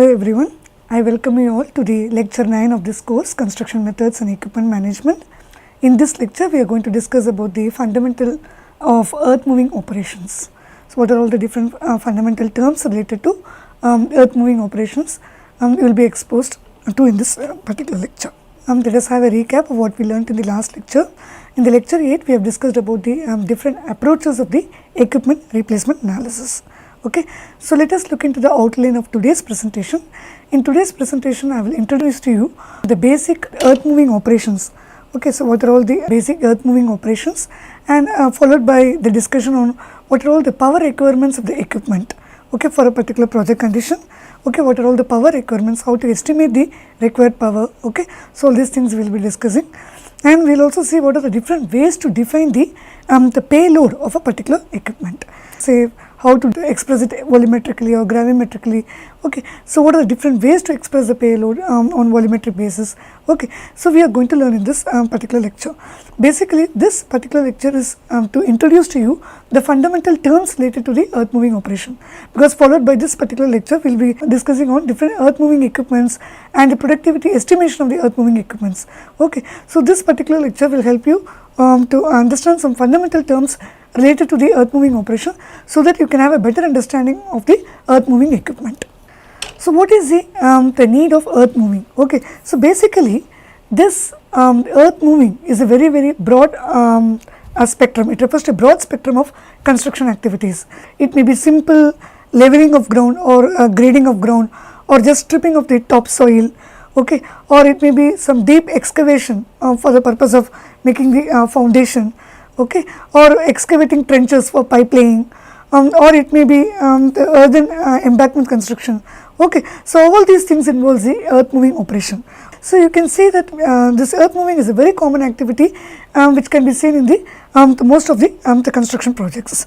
Hello everyone, I welcome you all to the lecture 9 of this course, Construction Methods and Equipment Management. In this lecture, we are going to discuss about the fundamental of earth moving operations. So, what are all the different fundamental terms related to earth moving operations we will be exposed to in this particular lecture. Let us have a recap of what we learnt in the last lecture. In the lecture 8, we have discussed about the different approaches of the equipment replacement analysis. Okay. So, let us look into the outline of today's presentation. In today's presentation, I will introduce to you the basic earth moving operations. Okay. So, what are all the basic earth moving operations, and followed by the discussion on what are all the power requirements of the equipment, okay, for a particular project condition. Okay, what are all the power requirements, how to estimate the required power. Okay. So, all these things we will be discussing, and we will also see what are the different ways to define the payload of a particular equipment. Say how to express it volumetrically or gravimetrically. Okay. So, what are the different ways to express the payload on volumetric basis. Okay. So, we are going to learn in this particular lecture. Basically, this particular lecture is to introduce to you the fundamental terms related to the earth moving operation, because followed by this particular lecture, we will be discussing on different earth moving equipments and the productivity estimation of the earth moving equipments. Okay. So, this particular lecture will help you to understand some fundamental terms related to the earth moving operation, so that you can have a better understanding of the earth moving equipment. So, what is the need of earth moving? Okay. So, basically this earth moving is a very broad spectrum. It refers to a broad spectrum of construction activities. It may be simple leveling of ground or grading of ground, or just stripping of the topsoil, okay, or it may be some deep excavation for the purpose of making the foundation, okay, or excavating trenches for pipe laying, or it may be the earthen embankment construction. Okay. So, all these things involves the earth moving operation. So, you can see that this earth moving is a very common activity which can be seen in the most of the construction projects.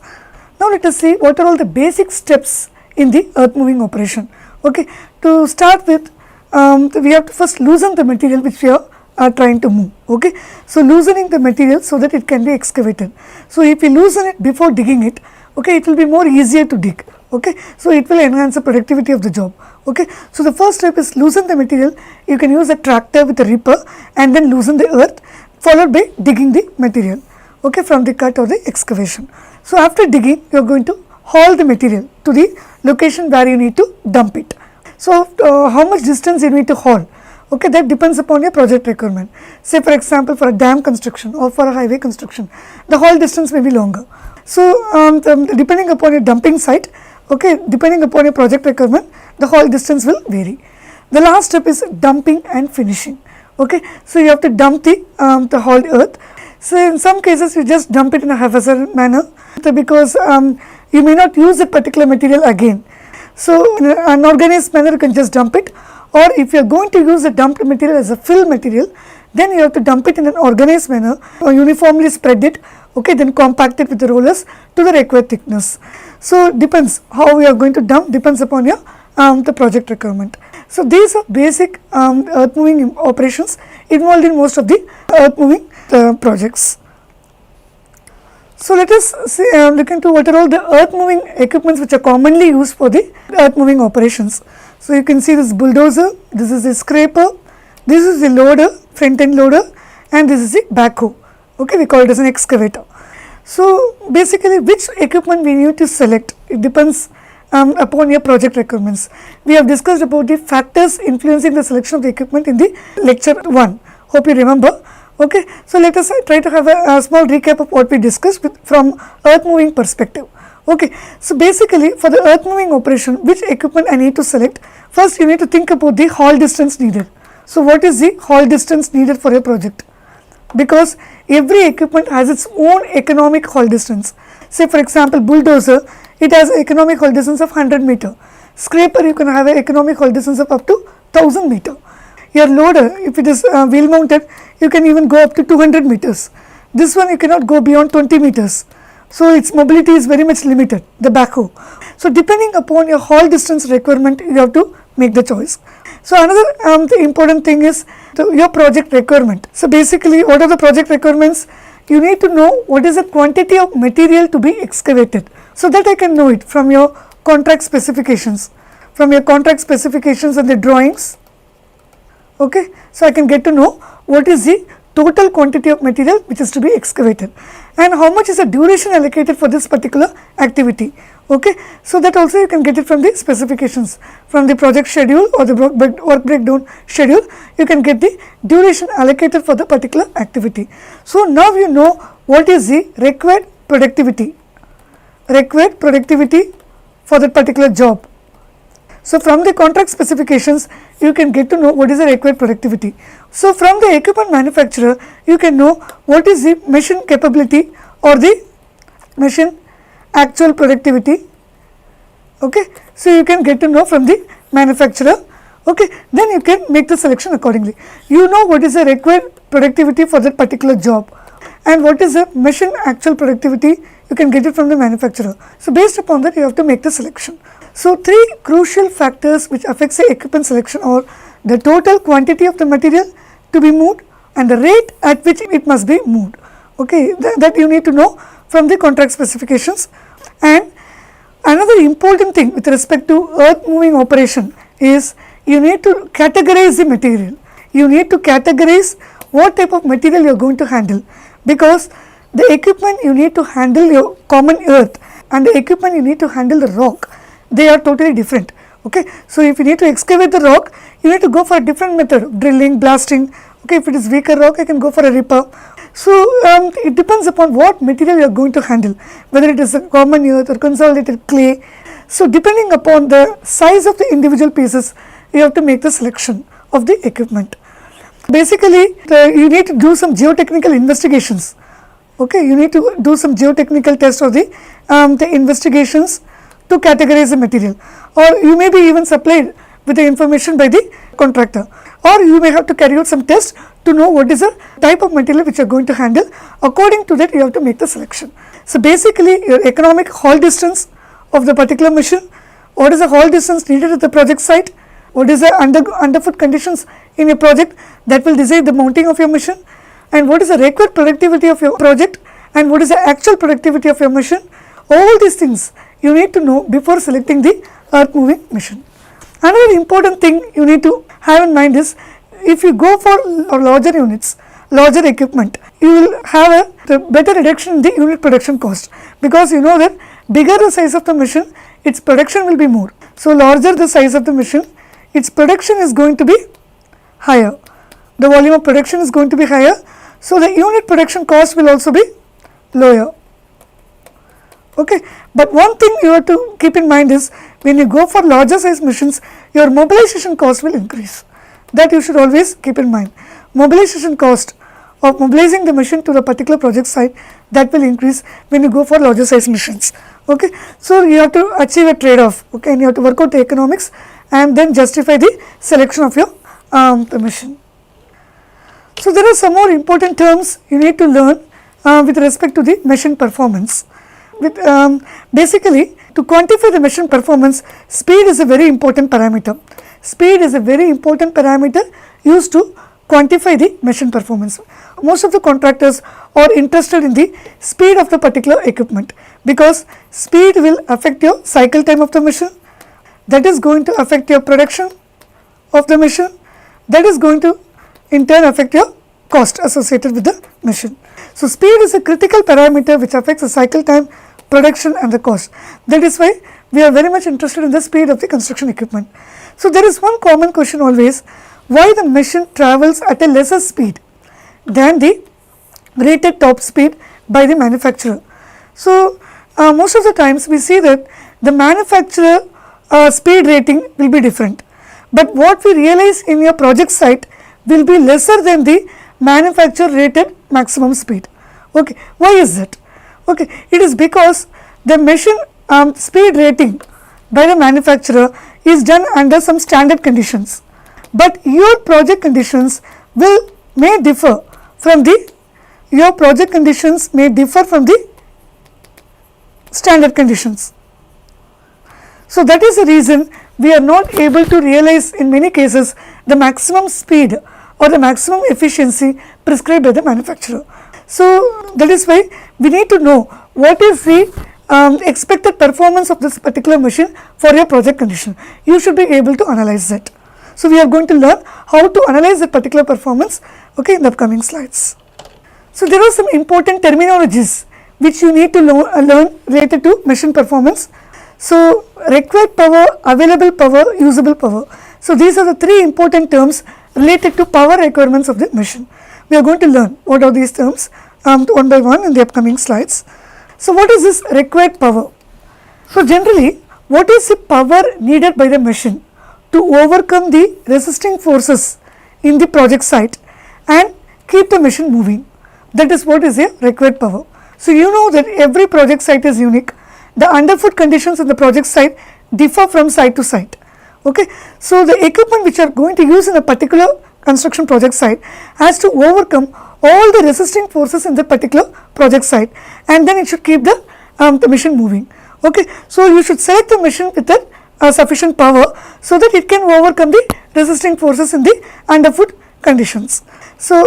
Now, let us see what are all the basic steps in the earth moving operation. Okay. To start with, we have to first loosen the material which we are trying to move. Okay. So, loosening the material so that it can be excavated. So, if we loosen it before digging it, okay, it will be more easier to dig. Okay. So, it will enhance the productivity of the job. Okay. So, the first step is loosen the material. You can use a tractor with a ripper and then loosen the earth, followed by digging the material, okay, from the cut or the excavation. So, after digging, you are going to haul the material to the location where you need to dump it. So, how much distance you need to haul? Okay, that depends upon your project requirement. Say for example, for a dam construction or for a highway construction, the haul distance may be longer. So, depending upon your dumping site, okay, depending upon your project requirement, the haul distance will vary. The last step is dumping and finishing. Okay. So, you have to dump the hauled earth. So, in some cases you just dump it in a haphazard manner, because you may not use that particular material again. So, in an unorganized manner you can just dump it, or if you are going to use the dumped material as a fill material, then you have to dump it in an organized manner or uniformly spread it, okay, then compact it with the rollers to the required thickness. So, depends how we are going to dump, depends upon your the project requirement. So, these are basic earth moving operations involved in most of the earth moving projects. So, let us see, look into what are all the earth moving equipments which are commonly used for the earth moving operations. So, you can see this bulldozer, this is the scraper, this is the loader, front end loader, and this is the backhoe. Okay, we call it as an excavator. So, basically which equipment we need to select, it depends upon your project requirements. We have discussed about the factors influencing the selection of the equipment in the lecture 1. Hope you remember. Okay. So, let us try to have a small recap of what we discussed from earth moving perspective. Okay. So, basically for the earth moving operation, which equipment I need to select? First, you need to think about the haul distance needed. So, what is the haul distance needed for a project? Because every equipment has its own economic haul distance. Say for example, bulldozer, it has economic haul distance of 100 meter. Scraper, you can have an economic haul distance of up to 1000 meter. Your loader, if it is wheel mounted, you can even go up to 200 meters. This one you cannot go beyond 20 meters. So, its mobility is very much limited, the backhoe. So, depending upon your haul distance requirement, you have to make the choice. So, another important thing is your project requirement. So, basically what are the project requirements? You need to know what is the quantity of material to be excavated, so that I can know it from your contract specifications. from your contract specifications and the drawings. Okay. So, I can get to know what is the total quantity of material which is to be excavated and how much is the duration allocated for this particular activity. Okay. So, that also you can get it from the specifications, from the project schedule or the work breakdown schedule, you can get the duration allocated for the particular activity. So, now you know what is the required productivity for that particular job. So, from the contract specifications you can get to know what is the required productivity. So, from the equipment manufacturer you can know what is the machine capability or the machine actual productivity. Okay. So, you can get to know from the manufacturer. Okay. Then you can make the selection accordingly. You know what is the required productivity for that particular job and what is the machine actual productivity, you can get it from the manufacturer. So, based upon that you have to make the selection. So, 3 crucial factors which affects the equipment selection are the total quantity of the material to be moved and the rate at which it must be moved. Okay, that you need to know from the contract specifications. And another important thing with respect to earth moving operation is you need to categorize the material. You need to categorize what type of material you are going to handle, because the equipment you need to handle your common earth and the equipment you need to handle the rock, they are totally different. Okay. So, if you need to excavate the rock, you need to go for a different method, drilling, blasting. Okay. If it is weaker rock, I can go for a ripper. So, it depends upon what material you are going to handle, whether it is a common earth or consolidated clay. So, depending upon the size of the individual pieces, you have to make the selection of the equipment. Basically, you need to do some geotechnical investigations. Okay. You need to do some geotechnical tests or the investigations to categorize the material, or you may be even supplied with the information by the contractor, or you may have to carry out some tests to know what is the type of material which you are going to handle. According to that you have to make the selection. So, basically your economic haul distance of the particular machine, what is the haul distance needed at the project site, what is the underfoot conditions in your project, that will decide the mounting of your machine, and what is the required productivity of your project and what is the actual productivity of your machine. All these things you need to know before selecting the earth moving machine. Another important thing you need to have in mind is, if you go for larger units, larger equipment, you will have a better reduction in the unit production cost, because you know that bigger the size of the machine, its production will be more. So, larger the size of the machine, its production is going to be higher, the volume of production is going to be higher. So, the unit production cost will also be lower. Okay. But one thing you have to keep in mind is, when you go for larger size machines, your mobilization cost will increase. That you should always keep in mind. Mobilization cost of mobilizing the machine to the particular project site, that will increase when you go for larger size machines. Okay. So, you have to achieve a trade off, okay, and you have to work out the economics and then justify the selection of your the machine. So, there are some more important terms you need to learn with respect to the machine performance. With basically, to quantify the machine performance, speed is a very important parameter. Speed is a very important parameter used to quantify the machine performance. Most of the contractors are interested in the speed of the particular equipment, because speed will affect your cycle time of the machine, that is going to affect your production of the machine, that is going to in turn affect your cost associated with the machine. So, speed is a critical parameter which affects the cycle time, production and the cost. That is why we are very much interested in the speed of the construction equipment. So, there is one common question always, why the machine travels at a lesser speed than the rated top speed by the manufacturer. So, most of the times we see that the manufacturer speed rating will be different, but what we realize in your project site will be lesser than the manufacturer rated maximum speed. Okay. Why is that? Okay. It is because the machine speed rating by the manufacturer is done under some standard conditions, but your project conditions may differ from the standard conditions. So, that is the reason we are not able to realize in many cases the maximum speed or the maximum efficiency prescribed by the manufacturer. So, that is why we need to know what is the expected performance of this particular machine for your project condition. You should be able to analyze that. So, we are going to learn how to analyze that particular performance, okay, in the upcoming slides. So, there are some important terminologies which you need to learn related to machine performance. So, required power, available power, usable power. So, these are the three important terms related to power requirements of the machine. We are going to learn what are these terms one by one in the upcoming slides. So, what is this required power? So, generally what is the power needed by the machine to overcome the resisting forces in the project site and keep the machine moving? That is what is a required power. So, you know that every project site is unique. The underfoot conditions in the project site differ from site to site. Okay. So, the equipment which are going to use in a particular construction project site has to overcome all the resisting forces in the particular project site, and then it should keep the machine moving. Okay. So, you should select the machine with a sufficient power so that it can overcome the resisting forces in the underfoot conditions. So,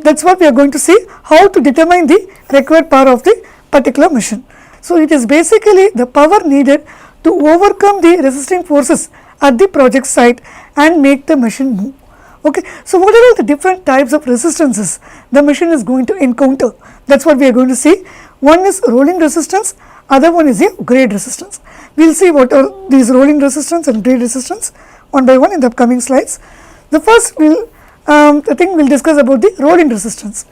that is what we are going to see, how to determine the required power of the particular machine. So, it is basically the power needed to overcome the resisting forces at the project site and make the machine move. Okay. So, what are all the different types of resistances the machine is going to encounter? That is what we are going to see. One is rolling resistance, other one is a grade resistance. We will see what are these rolling resistance and grade resistance one by one in the upcoming slides. The first I think we will discuss about the rolling resistance.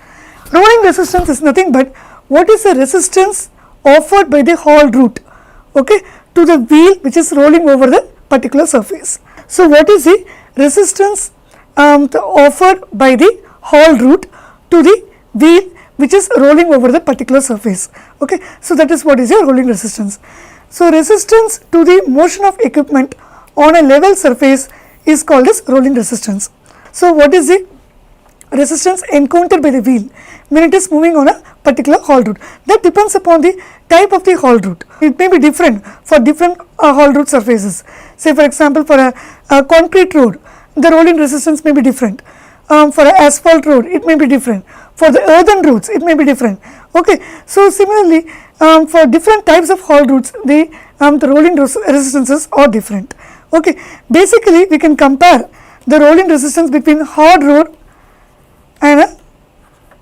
Rolling resistance is nothing but what is the resistance offered by the haul root, okay, to the wheel which is rolling over the particular surface. So, what is the resistance offered by the haul root to the wheel which is rolling over the particular surface. Okay. So, that is what is your rolling resistance. So, resistance to the motion of equipment on a level surface is called as rolling resistance. So, what is the resistance encountered by the wheel when it is moving on a particular haul route? That depends upon the type of the haul route. It may be different for different haul route surfaces. Say for example, for a concrete road, the rolling resistance may be different. For an asphalt road, it may be different. For the earthen routes, it may be different. Okay. So, similarly, for different types of haul routes, the rolling resistances are different. Okay. Basically, we can compare the rolling resistance between hard road and a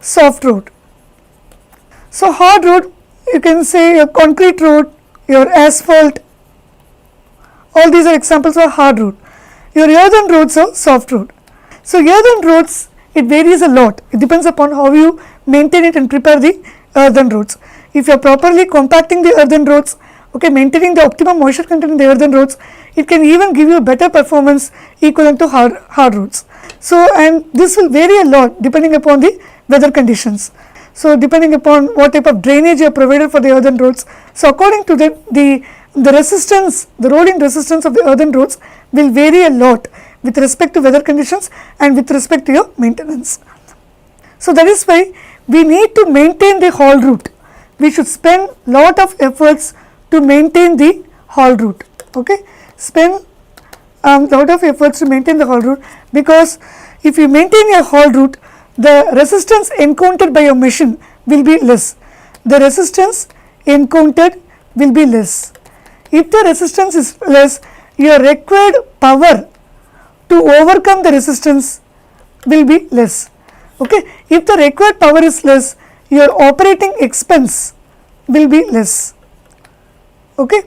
soft road. So, hard road, you can say your concrete road, your asphalt, all these are examples of hard road. Your earthen roads are soft road. So, earthen roads, it varies a lot. It depends upon how you maintain it and prepare the earthen roads. If you are properly compacting the earthen roads, okay, maintaining the optimum moisture content in the earthen roads, it can even give you better performance equivalent to hard roads. So, and this will vary a lot depending upon the weather conditions. So, depending upon what type of drainage you have provided for the earthen roads. So, according to the resistance, the rolling resistance of the earthen roads will vary a lot with respect to weather conditions and with respect to your maintenance. So, that is why we need to maintain the haul route. We should spend lot of efforts to maintain the haul route. Okay. Spend lot of efforts to maintain the haul route, because if you maintain your haul route, the resistance encountered by your machine will be less. The resistance encountered will be less. If the resistance is less, your required power to overcome the resistance will be less. Okay. If the required power is less, your operating expense will be less. Okay.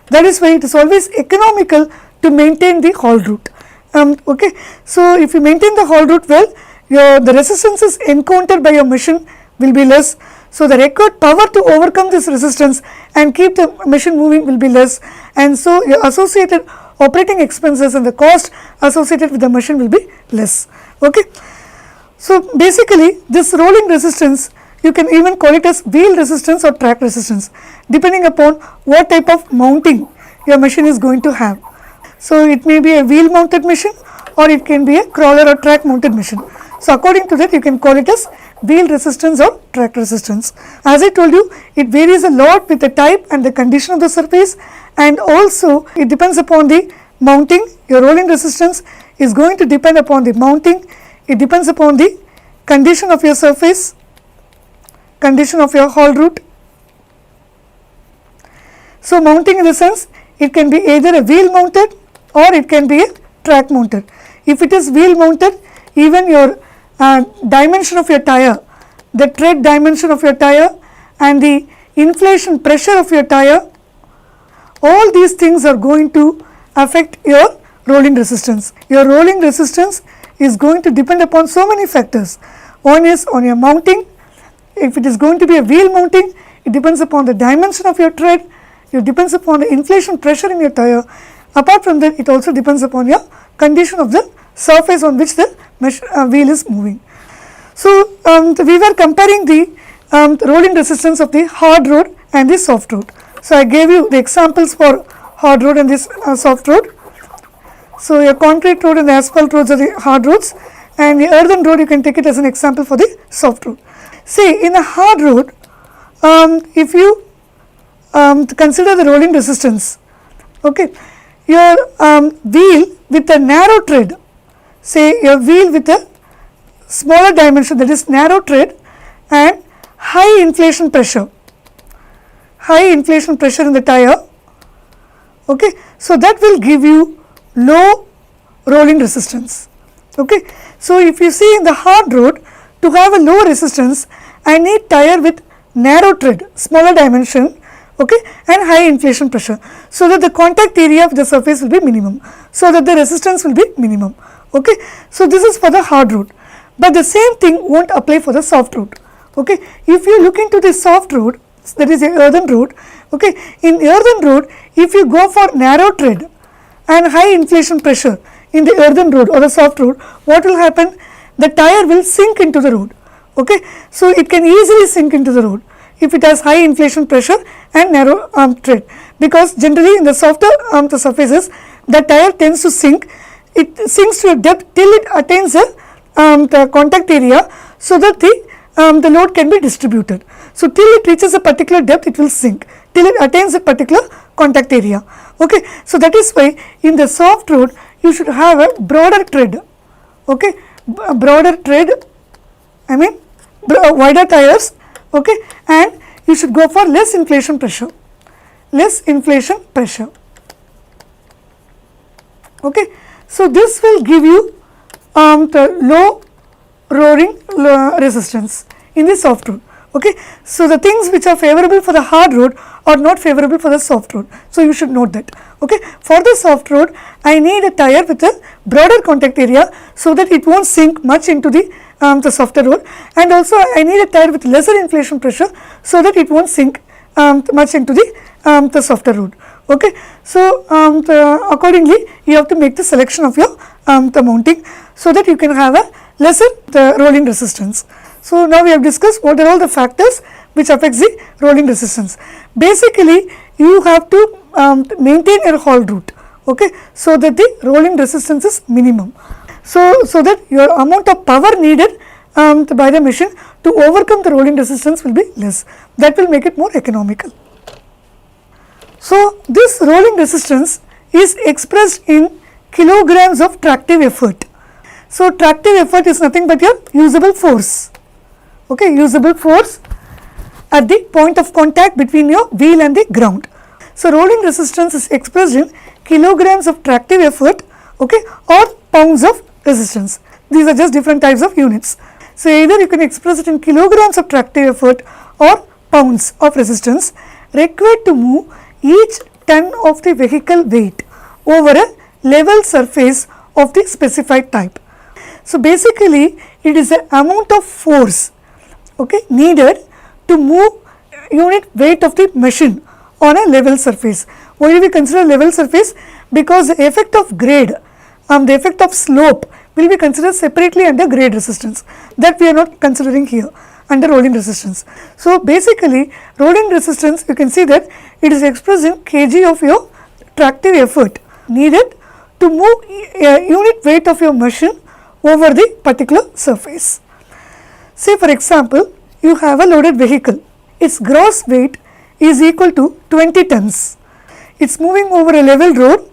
That is why it is always economical to maintain the haul route. Okay. So, if you maintain the haul route well, the resistances encountered by your machine will be less. So, the required power to overcome this resistance and keep the machine moving will be less, and so your associated operating expenses and the cost associated with the machine will be less. Okay. So, basically this rolling resistance, you can even call it as wheel resistance or track resistance, depending upon what type of mounting your machine is going to have. So, it may be a wheel mounted machine or it can be a crawler or track mounted machine. So, according to that you can call it as wheel resistance or track resistance. As I told you, it varies a lot with the type and the condition of the surface, and also it depends upon the mounting. Your rolling resistance is going to depend upon the mounting, it depends upon the condition of your surface, condition of your haul route, So mounting in the sense, it can be either a wheel mounted or it can be a track mounted. If it is wheel mounted, even your dimension of your tire, the tread dimension of your tire and the inflation pressure of your tire, all these things are going to affect your rolling resistance. Your rolling resistance is going to depend upon so many factors. One is on your mounting. If it is going to be a wheel mounting, it depends upon the dimension of your tread, it depends upon the inflation pressure in your tire. Apart from that, it also depends upon your condition of the surface on which the wheel is moving. So, we were comparing the rolling resistance of the hard road and the soft road. So, I gave you the examples for hard road and this soft road. So, your concrete road and the asphalt roads are the hard roads, and the earthen road you can take it as an example for the soft road. See, in a hard road, if you consider the rolling resistance, okay, your wheel with a narrow tread, say your wheel with a smaller dimension, that is narrow tread and high inflation pressure in the tire, okay. So, that will give you low rolling resistance, okay. So, if you see in the hard road, to have a low resistance, I need tire with narrow tread, smaller dimension, okay, and high inflation pressure, so that the contact area of the surface will be minimum, so that the resistance will be minimum, okay. So, this is for the hard road, but the same thing won't apply for the soft road, okay. If you look into the soft road, that is a earthen road, okay, in earthen road, if you go for narrow tread and high inflation pressure in the earthen road or the soft road, what will happen? The tire will sink into the road, okay. So, it can easily sink into the road if it has high inflation pressure and narrow tread, because generally in the softer the surfaces, the tire tends to sink. It sinks to a depth till it attains the contact area, so that the load can be distributed. So, till it reaches a particular depth, it will sink till it attains a particular contact area, okay. So, that is why in the soft road you should have a broader tread, okay, broader tread, I mean wider tires, okay, and you should go for less inflation pressure, okay. So, this will give you the low rolling resistance in the soft road, okay. So, the things which are favorable for the hard road are not favorable for the soft road. So, you should note that, okay. For the soft road, I need a tire with a broader contact area, so that it won't sink much into the softer road, and also I need a tire with lesser inflation pressure, so that it won't sink much into the softer road, okay. So, accordingly you have to make the selection of your the mounting, so that you can have a lesser the rolling resistance. So, now we have discussed what are all the factors which affects the rolling resistance. Basically, you have to maintain your haul route, okay, so that the rolling resistance is minimum. So, that your amount of power needed by the machine to overcome the rolling resistance will be less. That will make it more economical. So, this rolling resistance is expressed in kilograms of tractive effort. So, tractive effort is nothing but your usable force, okay, usable force at the point of contact between your wheel and the ground. So, rolling resistance is expressed in kilograms of tractive effort, okay, or pounds of resistance. These are just different types of units. So, either you can express it in kilograms of tractive effort or pounds of resistance required to move each ton of the vehicle weight over a level surface of the specified type. So, basically it is the amount of force, okay, needed to move unit weight of the machine on a level surface. Why do we consider level surface? Because the effect of grade, the effect of slope will be considered separately under grade resistance, that we are not considering here under rolling resistance. So, basically rolling resistance, you can see that it is expressed in kg of your tractive effort needed to move unit weight of your machine over the particular surface. Say for example, you have a loaded vehicle, its gross weight is equal to 20 tons, it is moving over a level road,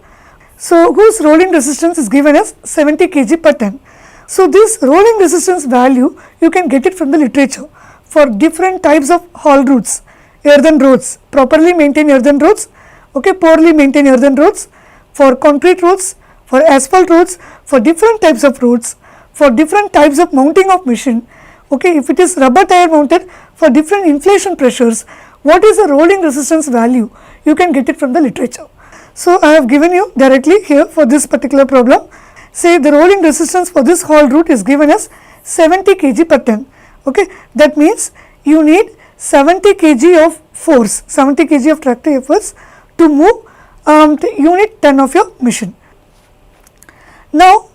so whose rolling resistance is given as 70 kg per ton. So, this rolling resistance value you can get it from the literature for different types of haul routes, earthen roads, properly maintained earthen roads okay, poorly maintained earthen roads, for concrete roads, for asphalt roads, for different types of roads, for different types of mounting of machine. Okay, if it is rubber tire mounted, for different inflation pressures, what is the rolling resistance value? You can get it from the literature. So, I have given you directly here for this particular problem. Say the rolling resistance for this haul route is given as 70 kg per ton. Okay, that means you need 70 kg of force, 70 kg of tractive efforts to move the unit ton of your machine. Now,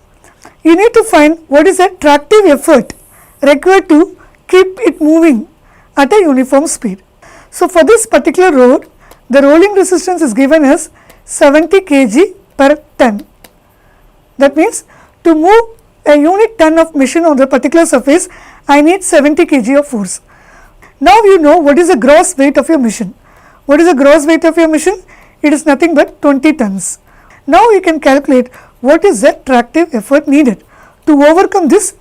you need to find what is the tractive effort required to keep it moving at a uniform speed. So, for this particular road, the rolling resistance is given as 70 kg per ton. That means, to move a unit ton of machine on the particular surface, I need 70 kg of force. Now, you know what is the gross weight of your machine. What is the gross weight of your machine? It is nothing but 20 tons. Now, you can calculate what is the tractive effort needed to overcome this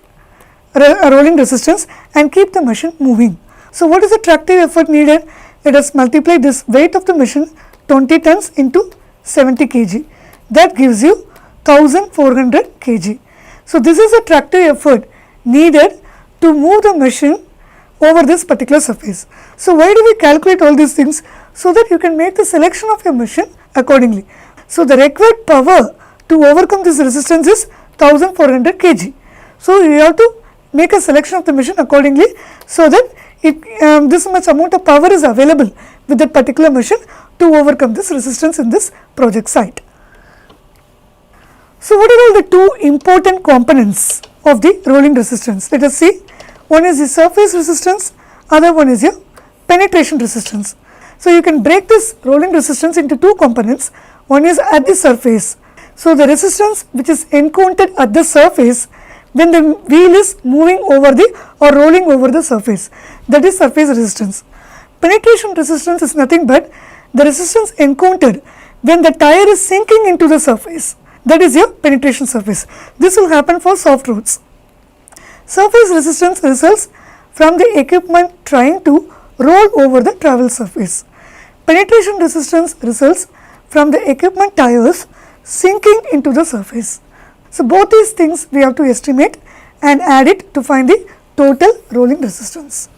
rolling resistance and keep the machine moving. So, what is the tractive effort needed? Let us multiply this weight of the machine 20 tons into 70 kg. That gives you 1400 kg. So, this is the tractive effort needed to move the machine over this particular surface. So, why do we calculate all these things? So that you can make the selection of your machine accordingly. So, the required power to overcome this resistance is 1400 kg. So, you have to make a selection of the machine accordingly, so that this much amount of power is available with that particular machine to overcome this resistance in this project site. So, what are all the two important components of the rolling resistance? Let us see. One is the surface resistance, other one is your penetration resistance. So, you can break this rolling resistance into two components. One is at the surface. So, the resistance which is encountered at the surface when the wheel is moving over the or rolling over the surface, that is surface resistance. Penetration resistance is nothing but the resistance encountered when the tire is sinking into the surface, that is your penetration surface. This will happen for soft roads. Surface resistance results from the equipment trying to roll over the travel surface. Penetration resistance results from the equipment tires sinking into the surface. So, both these things we have to estimate and add it to find the total rolling resistance.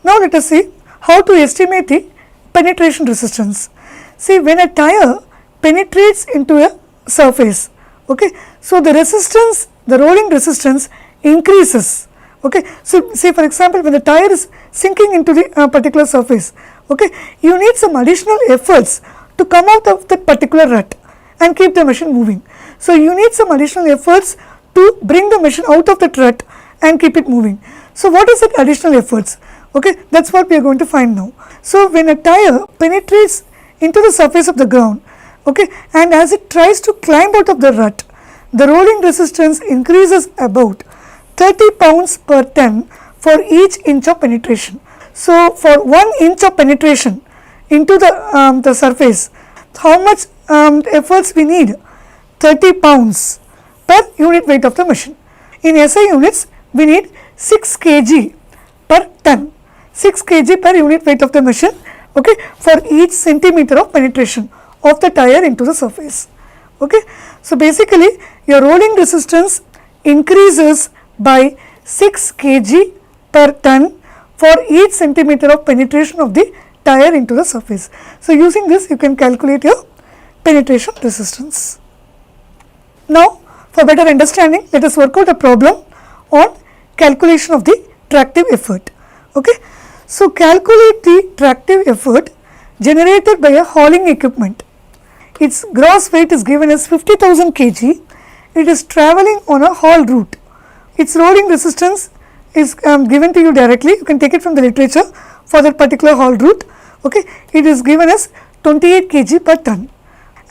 Now, let us see how to estimate the penetration resistance. See, when a tire penetrates into a surface, okay, so the resistance, the rolling resistance increases. Okay. So, say for example, when the tire is sinking into the particular surface, okay, you need some additional efforts to come out of that particular rut and keep the machine moving. So, you need some additional efforts to bring the machine out of that rut and keep it moving. So, what is that additional efforts? Okay, that is what we are going to find now. So, when a tire penetrates into the surface of the ground, okay, and as it tries to climb out of the rut, the rolling resistance increases about 30 pounds per ton for each inch of penetration. So, for 1 inch of penetration into the surface, how much efforts we need? 30 pounds per unit weight of the machine. In SI units, we need 6 kg per ton, 6 kg per unit weight of the machine, okay, for each centimeter of penetration of the tire into the surface. Okay. So, basically your rolling resistance increases by 6 kg per ton for each centimeter of penetration of the tire into the surface. So, using this you can calculate your penetration resistance. Now, for better understanding, let us work out a problem on calculation of the tractive effort. Okay. So, calculate the tractive effort generated by a hauling equipment. Its gross weight is given as 50,000 kg. It is travelling on a haul route. Its rolling resistance is given to you directly. You can take it from the literature for that particular haul route. Okay. It is given as 28 kg per ton.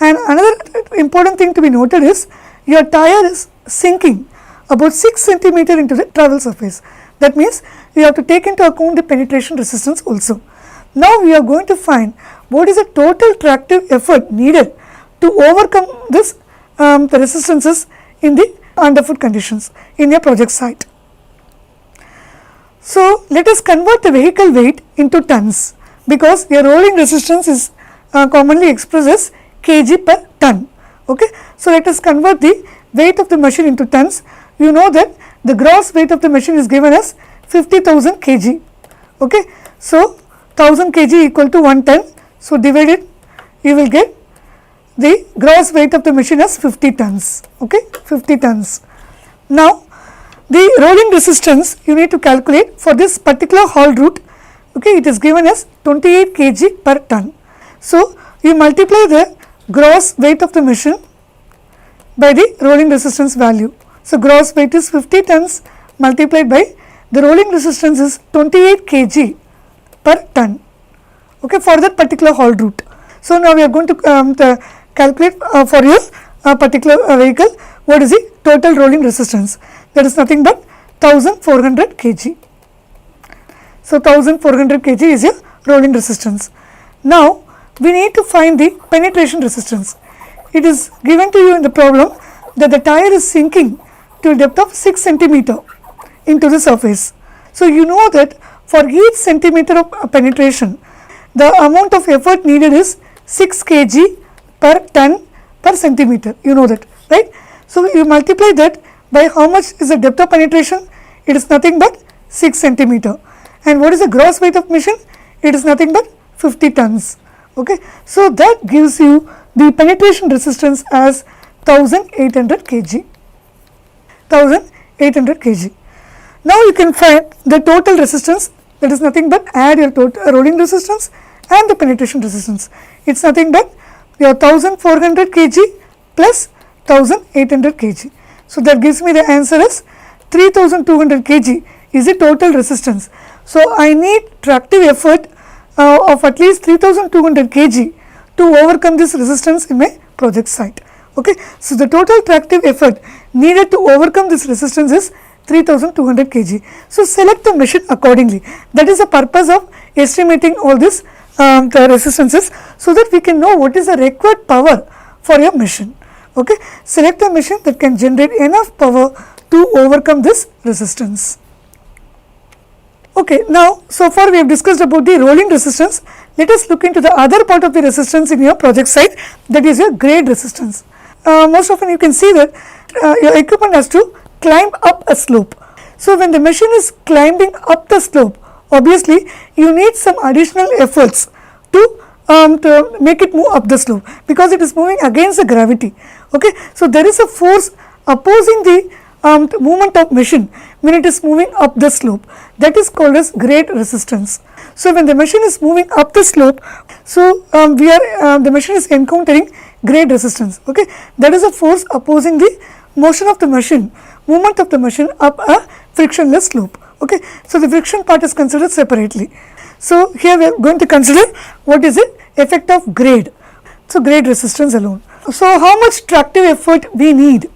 And another important thing to be noted is your tire is sinking about 6 centimeter into the travel surface. That means you have to take into account the penetration resistance also. Now, we are going to find what is the total tractive effort needed to overcome this the resistances in the underfoot conditions in your project site. So, let us convert the vehicle weight into tons, because your rolling resistance is commonly expressed as kg per ton. Okay. So, let us convert the weight of the machine into tons. You know that the gross weight of the machine is given as 50,000 kg. Okay. So, 1000 kg equal to 1 ton. So, divided, you will get the gross weight of the machine as 50 tons. Okay, 50 tons. Now, the rolling resistance you need to calculate for this particular haul route. Okay, it is given as 28 kg per ton. So, you multiply the gross weight of the machine by the rolling resistance value. So, gross weight is 50 tons multiplied by the rolling resistance is 28 kg per ton, okay, for that particular haul route. So, now we are going to calculate for your particular vehicle what is the total rolling resistance, that is nothing but 1400 kg. So, 1400 kg is your rolling resistance. Now, we need to find the penetration resistance. It is given to you in the problem that the tire is sinking to a depth of 6 centimeter into the surface. So, you know that for each centimeter of penetration, the amount of effort needed is 6 kg per ton per centimeter, you know that, right. So, you multiply that by how much is the depth of penetration, it is nothing but 6 centimeter, and what is the gross weight of machine, it is nothing but 50 tons. Okay. So, that gives you the penetration resistance as 1800 kg, 1800 kg. Now, you can find the total resistance, that is nothing but add your total rolling resistance and the penetration resistance. It is nothing but your 1400 kg plus 1800 kg. So, that gives me the answer as 3200 kg is the total resistance. So, I need tractive effort of at least 3200 kg to overcome this resistance in my project site. Okay. So, the total tractive effort needed to overcome this resistance is 3200 kg. So, select the machine accordingly. That is the purpose of estimating all this the resistances, so that we can know what is the required power for your machine. Okay. Select a machine that can generate enough power to overcome this resistance. Okay. Now, so far we have discussed about the rolling resistance. Let us look into the other part of the resistance in your project site, that is your grade resistance. Most often you can see that your equipment has to climb up a slope. So, when the machine is climbing up the slope, obviously you need some additional efforts to make it move up the slope, because it is moving against the gravity. Okay. So, there is a force opposing the movement of machine when it is moving up the slope, that is called as grade resistance. So, when the machine is moving up the slope, so the machine is encountering grade resistance. Okay. That is a force opposing the motion of the machine, movement of the machine up a frictionless slope. Okay. So, the friction part is considered separately. So, here we are going to consider what is the effect of grade. So, grade resistance alone. So, how much tractive effort we need?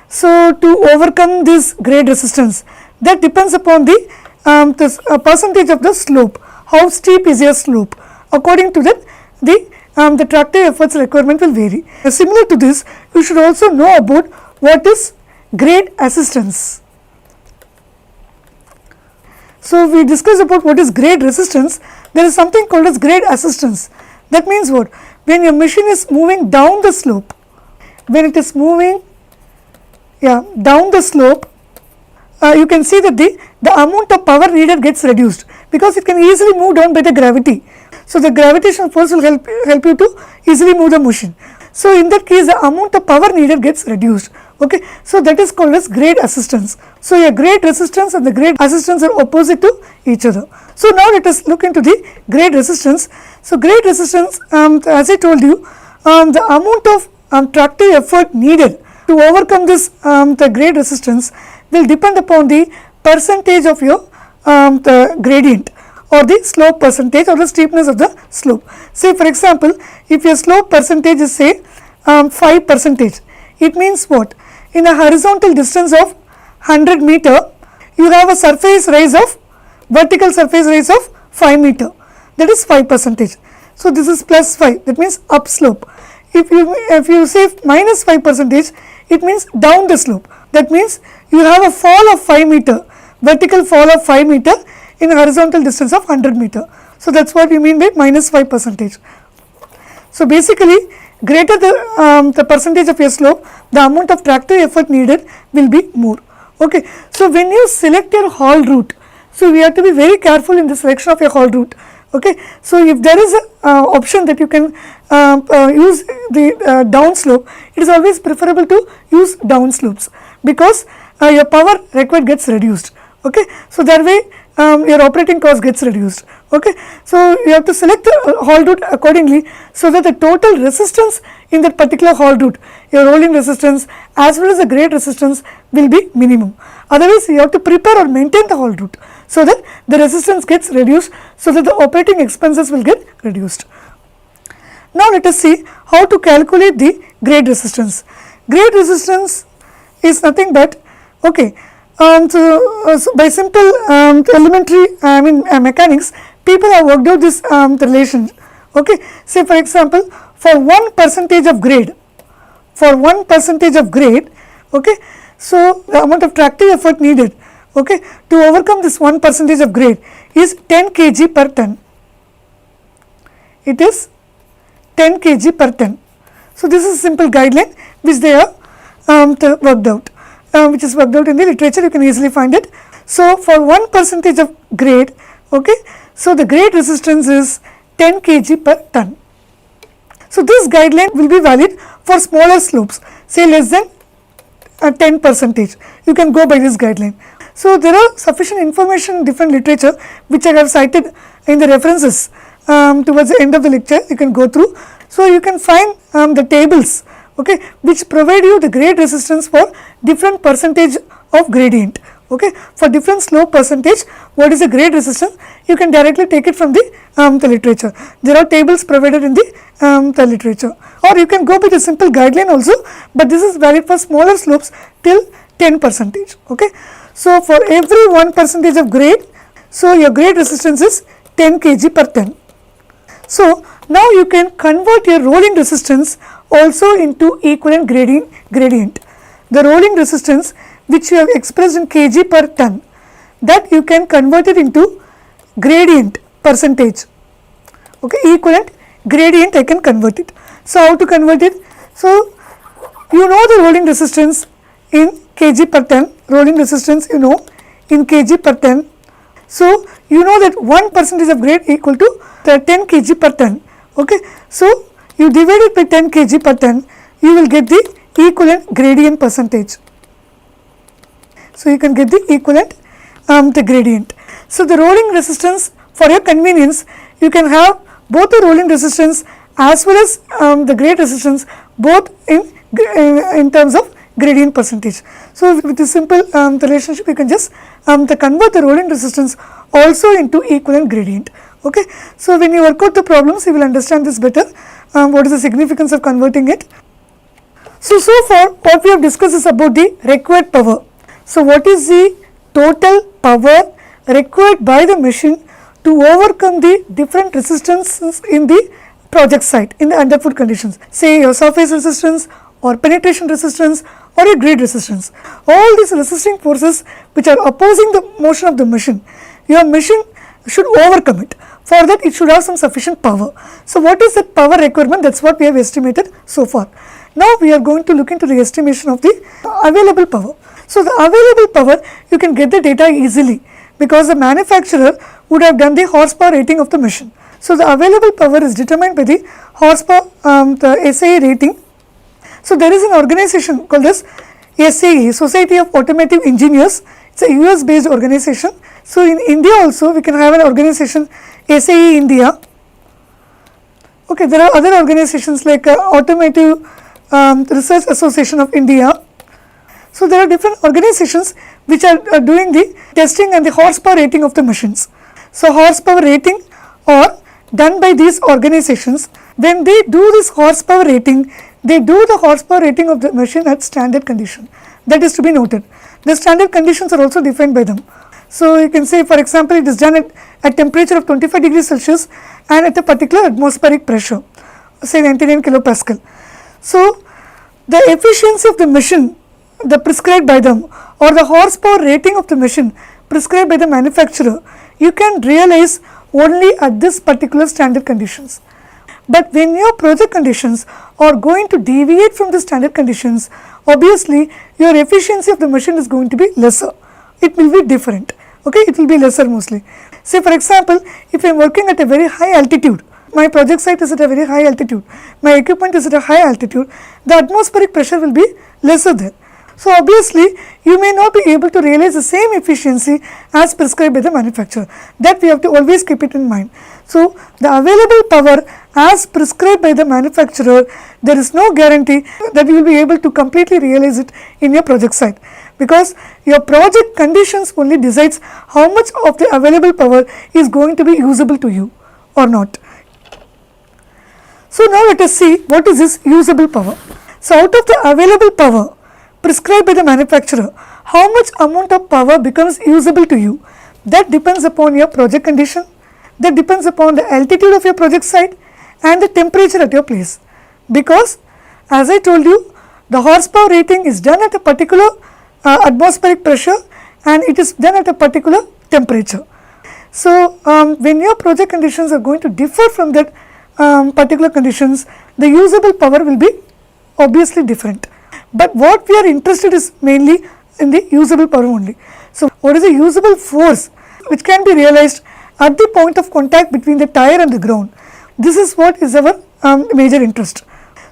So, to overcome this grade resistance, that depends upon the percentage of the slope. How steep is your slope? According to that, the tractive efforts requirement will vary. Similar to this, you should also know about what is grade assistance. So, we discussed about what is grade resistance. There is something called as grade assistance. That means what? When your machine is moving down the slope, when it is moving down the slope, you can see that the amount of power needed gets reduced, because it can easily move down by the gravity. So, the gravitational force will help you to easily move the machine. So, in that case, the amount of power needed gets reduced. Okay. So, that is called as grade assistance. So, a grade resistance and the grade assistance are opposite to each other. So, now let us look into the grade resistance. So, grade resistance, as I told you, the amount of tractive effort needed to overcome this the grade resistance will depend upon the percentage of your the gradient, or the slope percentage, or the steepness of the slope. Say for example, if your slope percentage is say 5%, it means what? In a horizontal distance of 100 meter, you have a surface rise of vertical surface rise of 5 meter, that is 5%. So, this is plus 5, that means up slope. If you say minus 5%, it means down the slope. That means you have a fall of 5 meter, vertical fall of 5 meter in a horizontal distance of 100 meter. So, that is what we mean by minus 5%. So basically, greater the percentage of your slope, the amount of tractive effort needed will be more. Okay. So when you select your haul route, so we have to be very careful in the selection of your haul route. Okay. So if there is a option that you can use the down slope, it is always preferable to use down slopes, because your power required gets reduced. Okay. So that way your operating cost gets reduced. Okay. So you have to select the haul route accordingly, so that the total resistance in that particular haul route, your rolling resistance as well as the grade resistance, will be minimum. Otherwise you have to prepare or maintain the haul route, so that the resistance gets reduced, so that the operating expenses will get reduced. Now let us see how to calculate the grade resistance. Grade resistance is nothing but, okay, so by simple elementary mechanics, people have worked out this relation. Okay. Say for example, for 1% of grade, okay, so the amount of tractive effort needed, okay, to overcome this 1% of grade is 10 kg per ton. It is 10 kg per ton. So this is a simple guideline which they have worked out, which is worked out in the literature. You can easily find it. So for 1% of grade, okay, so the grade resistance is 10 kg per ton. So this guideline will be valid for smaller slopes, say less than 10%. You can go by this guideline. So there are sufficient information in different literature which I have cited in the references towards the end of the lecture. You can go through. So you can find the tables, okay, which provide you the grade resistance for different percentage of gradient. Okay. For different slope percentage, what is the grade resistance? You can directly take it from the literature. There are tables provided in the literature, or you can go by the simple guideline also, but this is valid for smaller slopes till 10%. Okay. So for every 1% of grade, so your grade resistance is 10 kg per ton. So now you can convert your rolling resistance also into equivalent gradient. The rolling resistance which you have expressed in kg per ton, that you can convert it into gradient percentage. Okay, equivalent gradient I can convert it. So how to convert it? So you know the rolling resistance in kg per ton, rolling resistance you know in kg per ton. So you know that 1% of grade equal to 10 kg per ton. Okay. So you divide it by 10 kg per ton, you will get the equivalent gradient percentage. So you can get the equivalent the gradient. So the rolling resistance, for your convenience, you can have both the rolling resistance as well as the grade resistance, both in terms of gradient percentage. So with this simple relationship, you can just convert the rolling resistance also into equivalent gradient. Okay. So when you work out the problems, you will understand this better, what is the significance of converting it. So far what we have discussed is about the required power. So what is the total power required by the machine to overcome the different resistances in the project site, in the underfoot conditions, say your surface resistance or penetration resistance or a grade resistance. All these resisting forces which are opposing the motion of the machine, your machine should overcome it. For that, it should have some sufficient power. So what is that power requirement? That is what we have estimated so far. Now we are going to look into the estimation of the available power. So the available power, you can get the data easily, because the manufacturer would have done the horsepower rating of the machine. So the available power is determined by the horsepower, the SAE rating. So there is an organization called as SAE, Society of Automotive Engineers. It's a US based organization. So in India also we can have an organization, SAE India. Okay, there are other organizations like Automotive Research Association of India. So there are different organizations which are doing the testing and the horsepower rating of the machines. So horsepower rating are done by these organizations. When they do this horsepower rating, they do the horsepower rating of the machine at standard condition. That is to be noted. The standard conditions are also defined by them. So you can say, for example, it is done at temperature of 25 degrees Celsius and at a particular atmospheric pressure, say 99 kilopascal. So the efficiency of the machine, the prescribed by them, or the horsepower rating of the machine prescribed by the manufacturer, you can realize only at this particular standard conditions. But when your project conditions are going to deviate from the standard conditions, obviously your efficiency of the machine is going to be lesser. It will be different. Okay, it will be lesser mostly. Say for example, if I am working at a very high altitude, my project site is at a very high altitude, my equipment is at a high altitude, the atmospheric pressure will be lesser there. So obviously you may not be able to realize the same efficiency as prescribed by the manufacturer. That we have to always keep it in mind. So the available power as prescribed by the manufacturer, there is no guarantee that you will be able to completely realize it in your project site, because your project conditions only decides how much of the available power is going to be usable to you or not. So now let us see what is this usable power. So out of the available power prescribed by the manufacturer, how much amount of power becomes usable to you? That depends upon your project condition, that depends upon the altitude of your project site and the temperature at your place. Because as I told you, the horsepower rating is done at a particular atmospheric pressure and it is done at a particular temperature. So when your project conditions are going to differ from that particular conditions, the usable power will be obviously different. But what we are interested is mainly in the usable power only. So what is the usable force which can be realized at the point of contact between the tire and the ground? This is what is our major interest.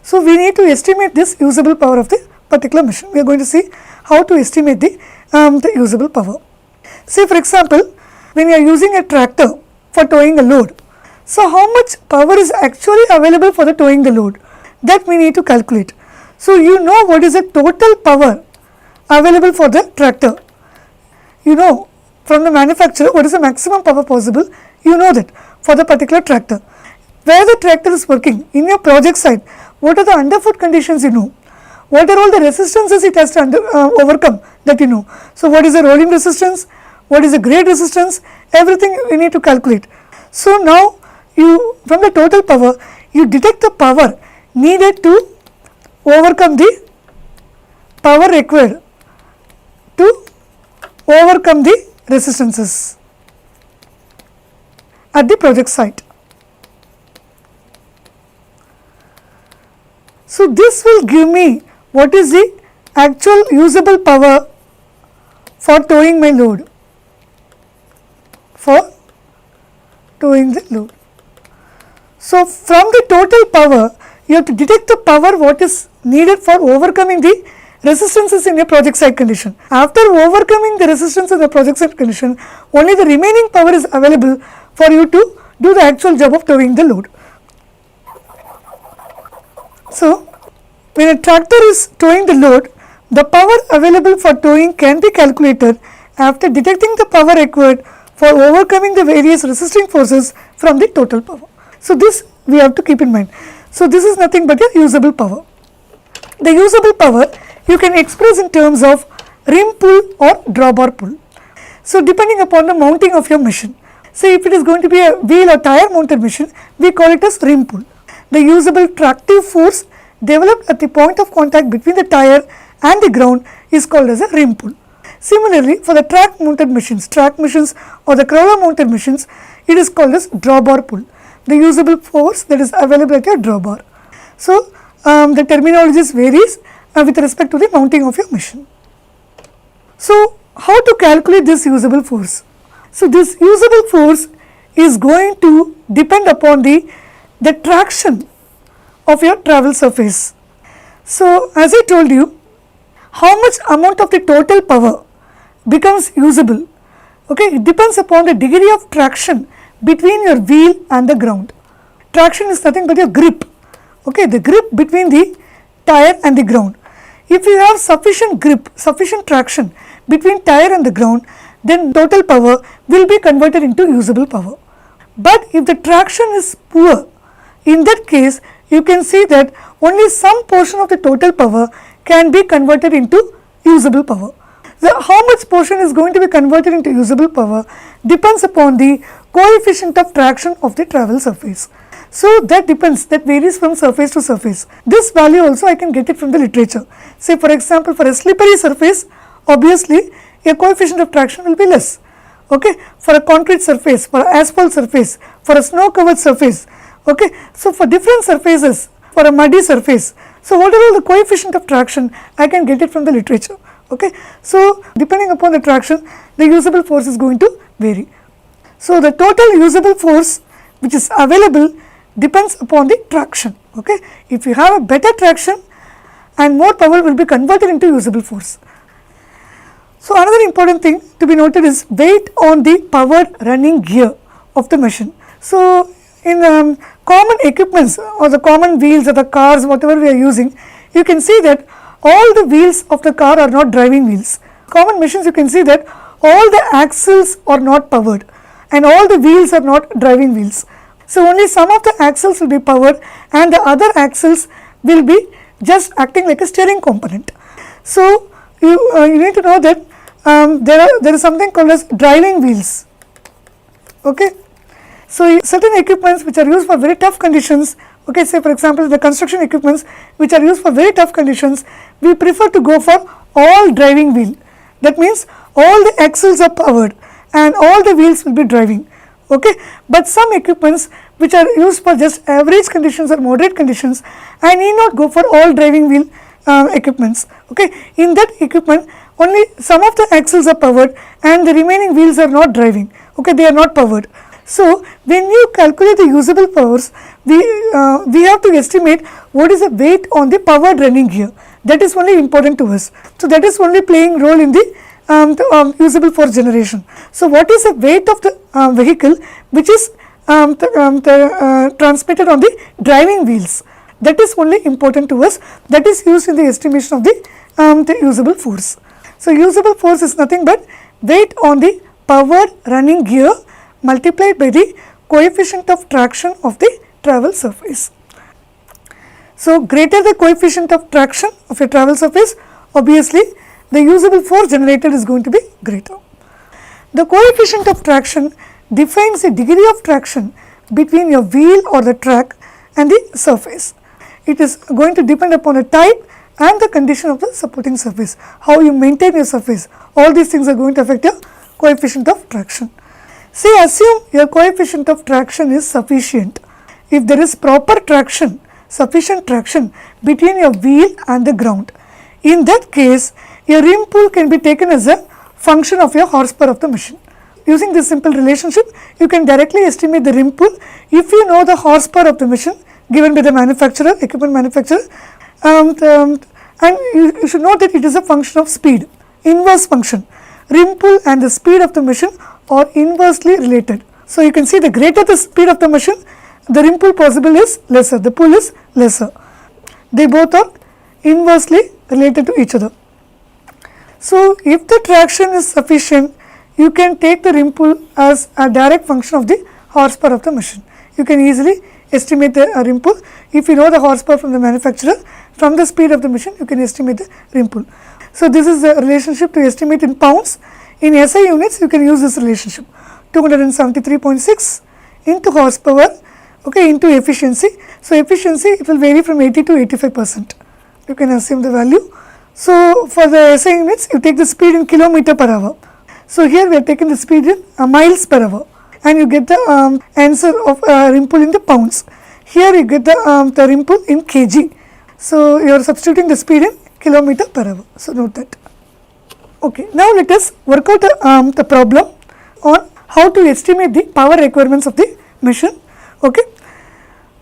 So we need to estimate this usable power of the particular machine. We are going to see how to estimate the usable power. Say for example, when you are using a tractor for towing a load, so how much power is actually available for the towing the load? That we need to calculate. So you know what is the total power available for the tractor. You know from the manufacturer what is the maximum power possible. You know that for the particular tractor. Where the tractor is working in your project site, what are the underfoot conditions you know. What are all the resistances it has to overcome that you know. So what is the rolling resistance, what is the grade resistance, everything you need to calculate. So now you from the total power you detect the power needed to overcome the power required to overcome the resistances at the project site. So this will give me what is the actual usable power for towing my load, for towing the load. So from the total power you have to detect the power what is needed for overcoming the resistances in your project site condition. After overcoming the resistance in the project site condition, only the remaining power is available for you to do the actual job of towing the load. So when a tractor is towing the load, the power available for towing can be calculated after detecting the power required for overcoming the various resisting forces from the total power. So this we have to keep in mind. So this is nothing but a usable power. The usable power you can express in terms of rim pull or drawbar pull. So depending upon the mounting of your machine, say if it is going to be a wheel or tire mounted machine, we call it as rim pull. The usable tractive force developed at the point of contact between the tire and the ground is called as a rim pull. Similarly, for the track mounted machines, track machines or the crawler mounted machines, it is called as drawbar pull. The usable force that is available at your drawbar. So the terminologies varies with respect to the mounting of your machine. So how to calculate this usable force? So this usable force is going to depend upon the traction of your travel surface. So as I told you, how much amount of the total power becomes usable, okay, it depends upon the degree of traction between your wheel and the ground. Traction is nothing but your grip, okay, the grip between the tire and the ground. If you have sufficient grip, sufficient traction between tire and the ground, then total power will be converted into usable power. But if the traction is poor, in that case you can see that only some portion of the total power can be converted into usable power. So how much portion is going to be converted into usable power depends upon the coefficient of traction of the travel surface. So that depends, that varies from surface to surface. This value also I can get it from the literature. Say for example, for a slippery surface, obviously a coefficient of traction will be less. Okay, for a concrete surface, for an asphalt surface, for a snow covered surface, Okay. So, for different surfaces, for a muddy surface, so what are all the coefficient of traction? I can get it from the literature. Okay. So, depending upon the traction, the usable force is going to vary. So, the total usable force which is available depends upon the traction. Okay. If you have a better traction and more power will be converted into usable force. So, another important thing to be noted is weight on the powered running gear of the machine. So, in common equipments or the common wheels of the cars, whatever we are using, you can see that all the wheels of the car are not driving wheels. Common machines, you can see that all the axles are not powered and all the wheels are not driving wheels. So, only some of the axles will be powered and the other axles will be just acting like a steering component. So, you need to know that there is something called as driving wheels. Okay. So, certain equipments which are used for very tough conditions, okay, say for example, the construction equipments which are used for very tough conditions, we prefer to go for all driving wheel. That means all the axles are powered and all the wheels will be driving. Okay. But some equipments which are used for just average conditions or moderate conditions, I need not go for all driving wheel equipments. Okay. In that equipment, only some of the axles are powered and the remaining wheels are not driving. Okay. They are not powered. So, when you calculate the usable powers, we have to estimate what is the weight on the powered running gear. That is only important to us. So, that is only playing role in the usable force generation. So, what is the weight of the vehicle which is transmitted on the driving wheels? That is only important to us. That is used in the estimation of the usable force. So, usable force is nothing but weight on the powered running gear multiplied by the coefficient of traction of the travel surface. So, greater the coefficient of traction of a travel surface, obviously the usable force generated is going to be greater. The coefficient of traction defines the degree of traction between your wheel or the track and the surface. It is going to depend upon the type and the condition of the supporting surface, how you maintain your surface. All these things are going to affect your coefficient of traction. Say, assume your coefficient of traction is sufficient. If there is proper traction, sufficient traction between your wheel and the ground, in that case your rim pull can be taken as a function of your horsepower of the machine. Using this simple relationship, you can directly estimate the rim pull if you know the horsepower of the machine given by the manufacturer, equipment manufacturer, and you should know that it is a function of speed, inverse function. Rim pull and the speed of the machine are inversely related. So, you can see the greater the speed of the machine, the rim pull possible is lesser, the pull is lesser. They both are inversely related to each other. So, if the traction is sufficient, you can take the rim pull as a direct function of the horsepower of the machine. You can easily estimate the rim pull. If you know the horsepower from the manufacturer, from the speed of the machine, you can estimate the rim pull. So, this is the relationship to estimate in pounds. In SI units, you can use this relationship 273.6 into horsepower, okay, into efficiency. So, efficiency it will vary from 80 to 85%. You can assume the value. So, for the SI units, you take the speed in kilometer per hour. So, here we are taking the speed in miles per hour and you get the answer of rim pull in the pounds. Here you get the rim pull in kg. So, you are substituting the speed in kilometer per hour. So, note that. Okay, now let us work out the problem on how to estimate the power requirements of the machine. Okay.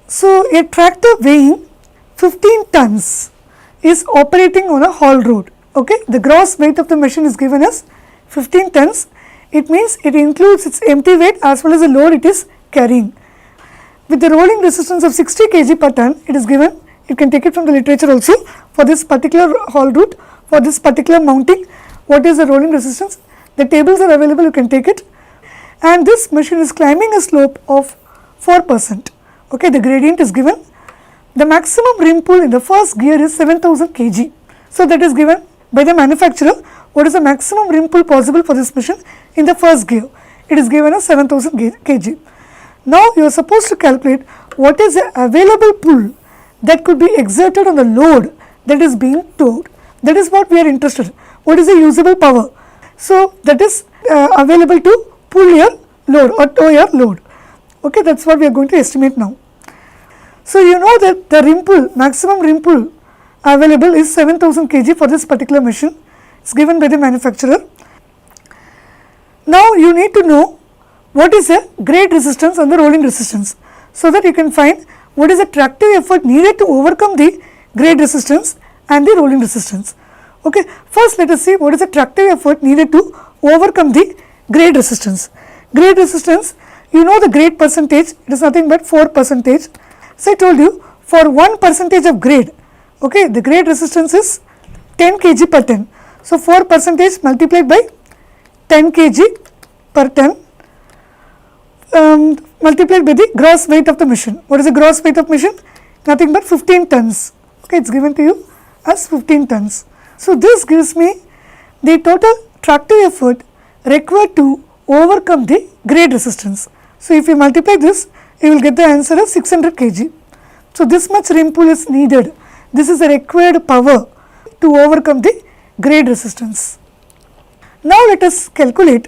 So, a tractor weighing 15 tons is operating on a haul road. Okay. The gross weight of the machine is given as 15 tons. It means it includes its empty weight as well as the load it is carrying. With the rolling resistance of 60 kg per ton, it is given. You can take it from the literature also for this particular haul route, for this particular mounting. What is the rolling resistance? The tables are available, you can take it, and this machine is climbing a slope of 4%. Okay, the gradient is given. The maximum rim pull in the first gear is 7000 kg. So, that is given by the manufacturer. What is the maximum rim pull possible for this machine in the first gear? It is given as 7000 kg. Now, you are supposed to calculate what is the available pull that could be exerted on the load that is being towed. That is what we are interested in. What is the usable power? So, that is available to pull your load or tow your load. Okay, that is what we are going to estimate now. So you know that the rim pull, maximum rim pull available is 7000 kg for this particular machine. It's given by the manufacturer. Now you need to know what is the grade resistance and the rolling resistance, so that you can find what is the tractive effort needed to overcome the grade resistance and the rolling resistance. Okay. First let us see what is the tractive effort needed to overcome the grade resistance. Grade resistance, you know the grade percentage, it is nothing but 4%. So I told you for 1% of grade, okay, the grade resistance is 10 kg per ton. So 4% multiplied by 10 kg per ton multiplied by the gross weight of the machine. What is the gross weight of machine? Nothing but 15 tons. Okay, it's given to you as 15 tons. So this gives me the total tractive effort required to overcome the grade resistance. So if you multiply this, you will get the answer as 600 kg. So this much rim pull is needed. This is the required power to overcome the grade resistance. Now let us calculate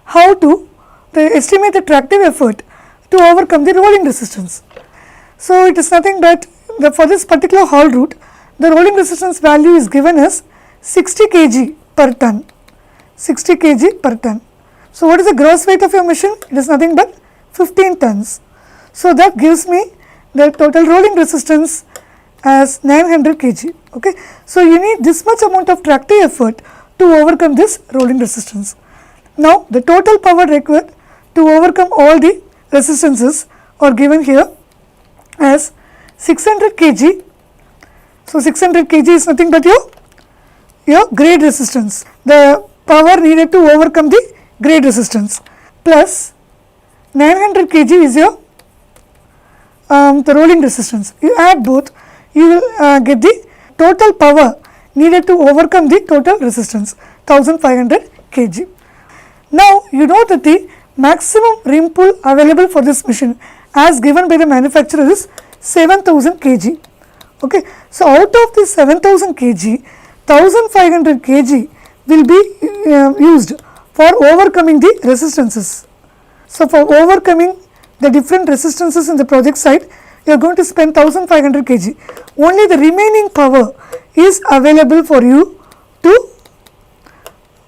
how to estimate the tractive effort to overcome the rolling resistance. So it is nothing but for this particular haul route, the rolling resistance value is given as 60 kg per ton. 60 kg per ton. So what is the gross weight of your machine? It is nothing but 15 tons. So that gives me the total rolling resistance as 900 kg. Okay. So you need this much amount of tractive effort to overcome this rolling resistance. Now the total power required to overcome all the resistances are given here as 600 kg. So 600 kg is nothing but your grade resistance, the power needed to overcome the grade resistance, plus 900 kg is your the rolling resistance. You add both, you will get the total power needed to overcome the total resistance, 1500 kg. Now you know that the maximum rim pull available for this machine as given by the manufacturer is 7000 kg. Okay. So out of this 7000 kg, 1500 kg will be used for overcoming the resistances. So for overcoming the different resistances in the project site, you are going to spend 1500 kg. Only the remaining power is available for you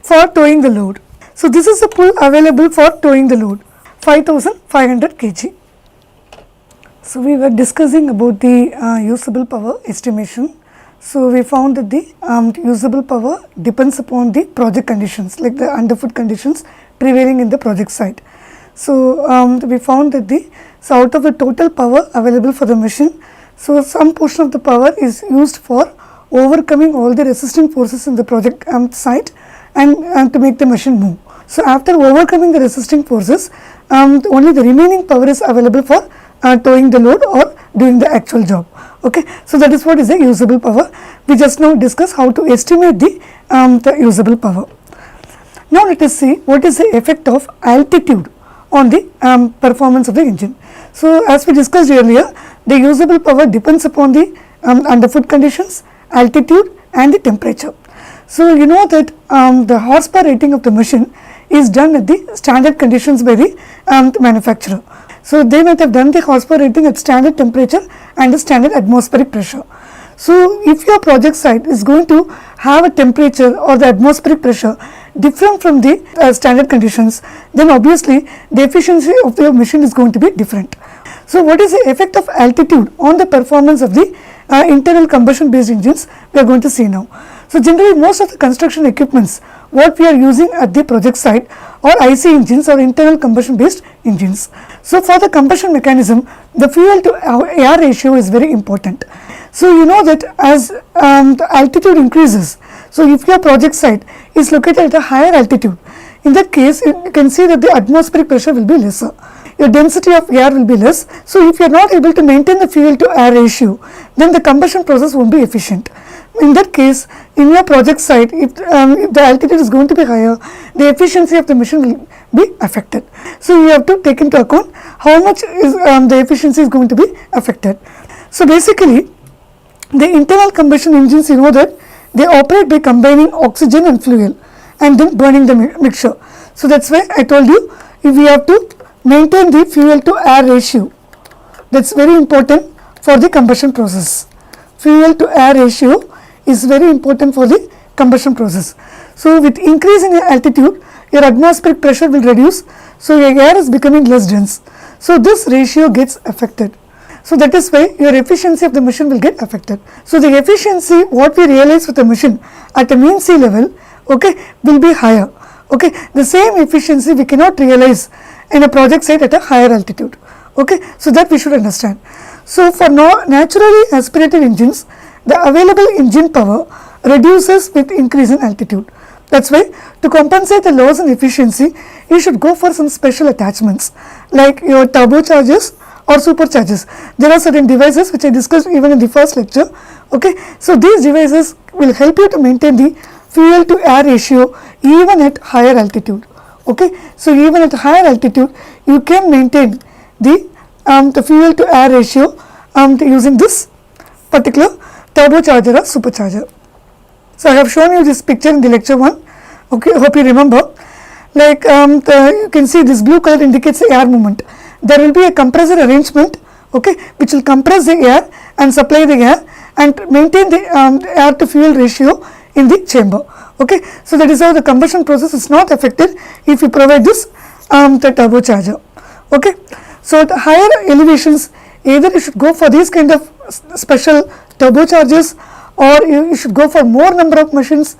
for towing the load. So this is the pull available for towing the load, 5500 kg. So we were discussing about the usable power estimation. So we found that the usable power depends upon the project conditions, like the underfoot conditions prevailing in the project site. So we found that so out of the total power available for the machine, so some portion of the power is used for overcoming all the resisting forces in the project site and to make the machine move. So after overcoming the resisting forces, only the remaining power is available for towing the load or doing the actual job. Okay. So that is what is the usable power. We just now discussed how to estimate the usable power. Now let us see what is the effect of altitude on the performance of the engine. So as we discussed earlier, the usable power depends upon the underfoot conditions, altitude and the temperature. So you know that the horsepower rating of the machine is done at the standard conditions by the manufacturer. So they might have done the horsepower rating at standard temperature and the standard atmospheric pressure. So if your project site is going to have a temperature or the atmospheric pressure different from the standard conditions, then obviously the efficiency of your machine is going to be different. So what is the effect of altitude on the performance of the internal combustion based engines, we are going to see now. So generally most of the construction equipments what we are using at the project site are IC engines or internal combustion based engines. So for the combustion mechanism, the fuel to air ratio is very important. So you know that as the altitude increases, so if your project site is located at a higher altitude, in that case you can see that the atmospheric pressure will be lesser, your density of air will be less. So if you are not able to maintain the fuel to air ratio, then the combustion process won't be efficient. In that case, in your project site, if the altitude is going to be higher, the efficiency of the machine will be affected. So you have to take into account how much is the efficiency is going to be affected. So basically, the internal combustion engines, you know that they operate by combining oxygen and fuel and then burning the mixture. So that's why I told you, if we have to maintain the fuel to air ratio, that's very important for the combustion process. Fuel to air ratio is very important for the combustion process. So, with increase in your altitude, your atmospheric pressure will reduce, so your air is becoming less dense. So, this ratio gets affected. So, that is why your efficiency of the machine will get affected. So, the efficiency what we realize with the machine at a mean sea level, okay, will be higher. Okay, the same efficiency we cannot realize in a project site at a higher altitude. Okay, so that we should understand. So, for naturally aspirated engines, the available engine power reduces with increase in altitude. That is why to compensate the loss in efficiency, you should go for some special attachments like your turbochargers or superchargers. There are certain devices which I discussed even in the first lecture. Okay, so these devices will help you to maintain the fuel to air ratio even at higher altitude. Okay, so even at higher altitude, you can maintain the fuel to air ratio using this particular turbocharger or supercharger. So, I have shown you this picture in the lecture 1. Okay, hope you remember. Like you can see this blue color indicates the air movement. There will be a compressor arrangement, okay, which will compress the air and supply the air and maintain the air to fuel ratio in the chamber. Okay, so that is how the combustion process is not affected if you provide this the turbocharger. Okay, so at higher elevations, either you should go for these kind of special turbochargers, or you should go for more number of machines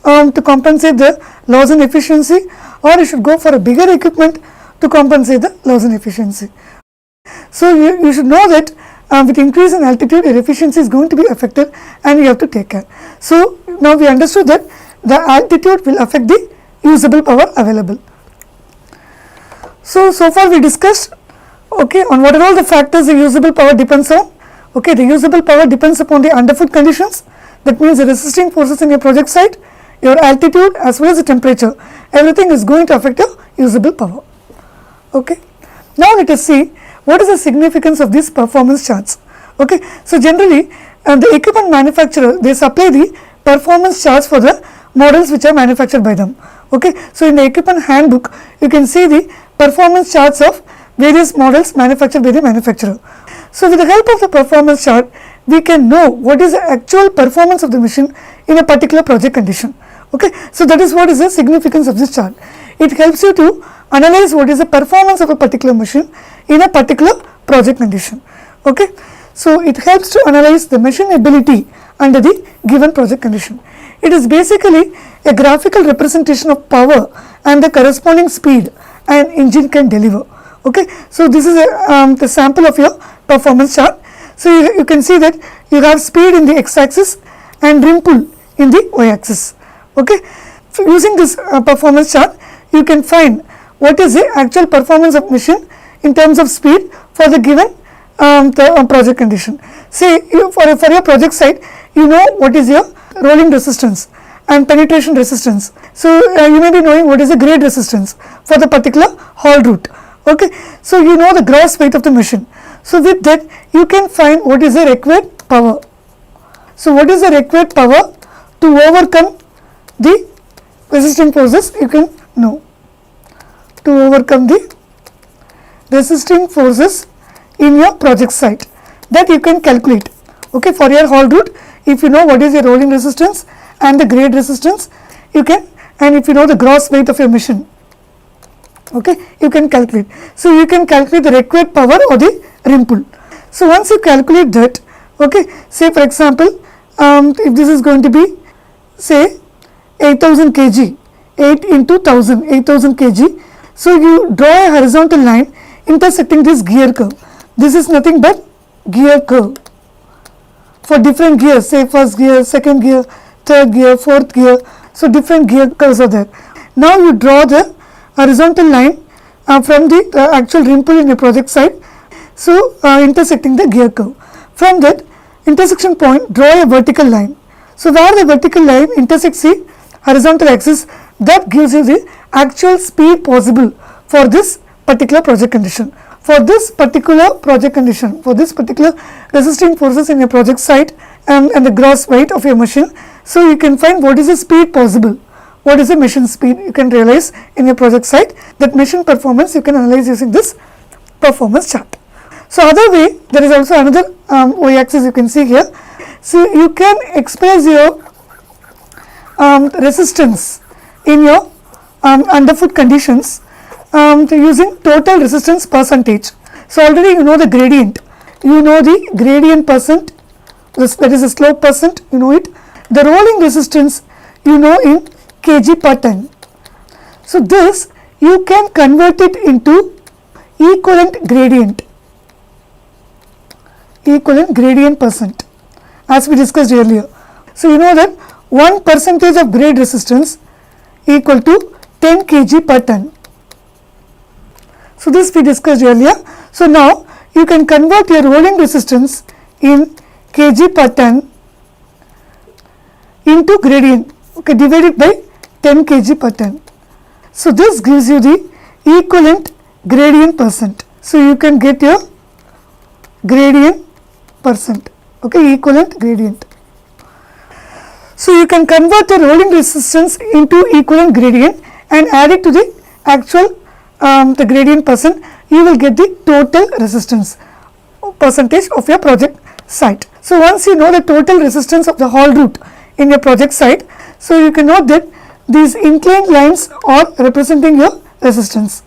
to compensate the loss in efficiency, or you should go for a bigger equipment to compensate the loss in efficiency. So, you should know that with increase in altitude, your efficiency is going to be affected and you have to take care. So, now we understood that the altitude will affect the usable power available. So far we discussed, okay, on what are all the factors the usable power depends on. Okay, the usable power depends upon the underfoot conditions, that means the resisting forces in your project site, your altitude as well as the temperature, everything is going to affect your usable power. Okay. Now let us see what is the significance of these performance charts. Okay. So generally the equipment manufacturer, they supply the performance charts for the models which are manufactured by them. Okay. So in the equipment handbook, you can see the performance charts of various models manufactured by the manufacturer. So with the help of the performance chart, we can know what is the actual performance of the machine in a particular project condition. Okay. So that is what is the significance of this chart. It helps you to analyze what is the performance of a particular machine in a particular project condition. Okay. So it helps to analyze the machine ability under the given project condition. It is basically a graphical representation of power and the corresponding speed an engine can deliver. Okay. So this is the sample of your performance chart. So you can see that you have speed in the x-axis and rim pull in the y-axis. Okay. So using this performance chart, you can find what is the actual performance of machine in terms of speed for the given project condition. Say for your project site, you know what is your rolling resistance and penetration resistance. So you may be knowing what is the grade resistance for the particular haul route. Okay. So you know the gross weight of the machine. So with that you can find what is the required power. So what is the required power to overcome the resisting forces, you can know. To overcome the resisting forces in your project site, that you can calculate. Okay, for your haul route, if you know what is your rolling resistance and the grade resistance, you can, and if you know the gross weight of your machine, okay, you can calculate. So you can calculate the required power or the rim pull. So once you calculate that, okay, say for example, if this is going to be say 8000 kg, 8 into 1000, 8000 kg. So you draw a horizontal line intersecting this gear curve. This is nothing but gear curve for different gears, say first gear, second gear, third gear, fourth gear. So different gear curves are there. Now you draw the horizontal line from the actual rim pull in your project site. So intersecting the gear curve. From that intersection point, draw a vertical line. So where the vertical line intersects the horizontal axis, that gives you the actual speed possible for this particular project condition. For this particular project condition, for this particular resisting forces in your project site and the gross weight of your machine, so you can find what is the speed possible, what is the machine speed you can realize in your project site. That machine performance you can analyze using this performance chart. So other way, there is also another y-axis you can see here. So you can express your resistance in your underfoot conditions using total resistance percentage. So already you know the gradient, you know the gradient percent, that is the slope percent, you know it. The rolling resistance you know in kg per ton. So this you can convert it into equivalent gradient percent, as we discussed earlier. So you know that 1% of grade resistance equal to 10 kg per ton. So this we discussed earlier. So now you can convert your rolling resistance in kg per ton into gradient, okay, divided by 10 kg per ton. So this gives you the equivalent gradient percent. So you can get your gradient percent, okay, equivalent gradient. So you can convert the rolling resistance into equivalent gradient and add it to the actual the gradient percent. You will get the total resistance percentage of your project site. So once you know the total resistance of the haul route in your project site, so you can note that these inclined lines are representing your resistance.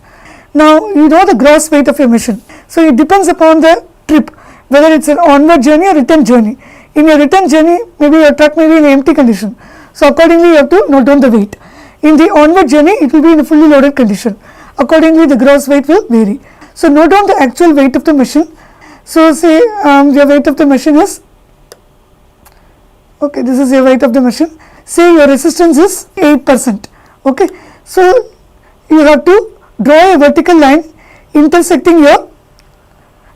Now you know the gross weight of your machine. So it depends upon the trip, whether it's an onward journey or return journey. In your return journey, maybe your truck may be in empty condition. So accordingly you have to note down the weight. In the onward journey, it will be in a fully loaded condition. Accordingly the gross weight will vary. So note down the actual weight of the machine. So say your weight of the machine is, okay, this is your weight of the machine. Say your resistance is 8%. Okay, so you have to draw a vertical line intersecting your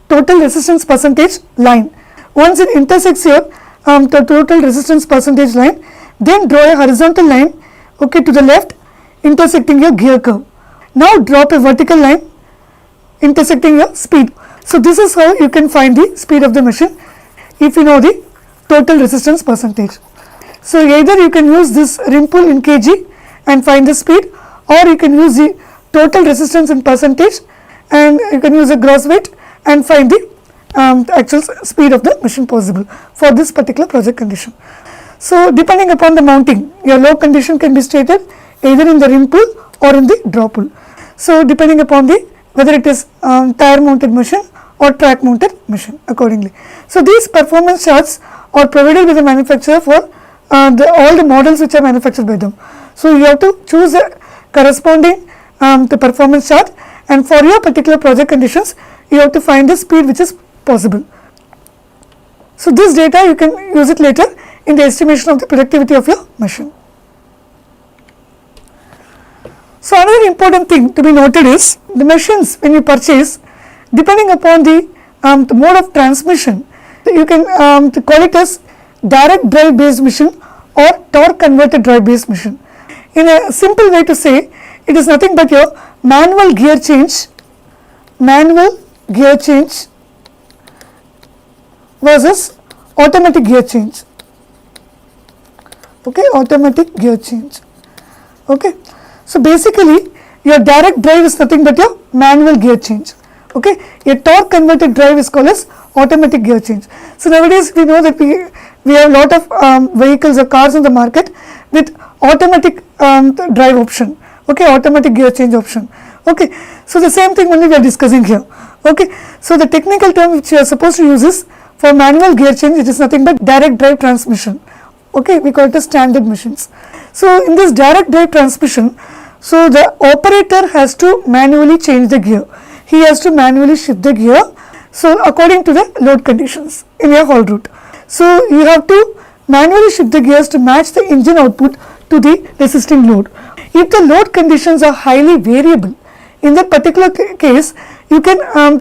total resistance percentage line. Once it intersects your the total resistance percentage line, then draw a horizontal line, okay, to the left intersecting your gear curve. Now drop a vertical line intersecting your speed. So this is how you can find the speed of the machine if you know the total resistance percentage. So either you can use this rim pull in kg and find the speed, or you can use the total resistance in percentage and you can use a gross weight and find the actual speed of the machine possible for this particular project condition. So depending upon the mounting, your load condition can be stated either in the rim pull or in the draw pull. So depending upon the whether it is tire mounted machine or track mounted machine accordingly. So these performance charts are provided by the manufacturer for all the models which are manufactured by them. So you have to choose a corresponding the performance chart, and for your particular project conditions you have to find the speed which is possible. So this data you can use it later in the estimation of the productivity of your machine. So another important thing to be noted is the machines when you purchase, depending upon the mode of transmission, you can call it as direct drive based machine or torque converted drive based machine. In a simple way to say, it is nothing but your manual gear change versus automatic gear change. Okay, automatic gear change. Okay, so basically your direct drive is nothing but your manual gear change. Okay, a torque converted drive is called as automatic gear change. So nowadays we know that we have a lot of vehicles or cars in the market with automatic drive option. Okay, automatic gear change option. Okay, so the same thing only we are discussing here. Okay, so the technical term which you are supposed to use is for manual gear change, it is nothing but direct drive transmission. Okay, we call it as standard machines. So in this direct drive transmission, so the operator has to manually change the gear. He has to manually shift the gear, so according to the load conditions in your haul route. So you have to manually shift the gears to match the engine output to the resisting load. If the load conditions are highly variable, in that particular case, you can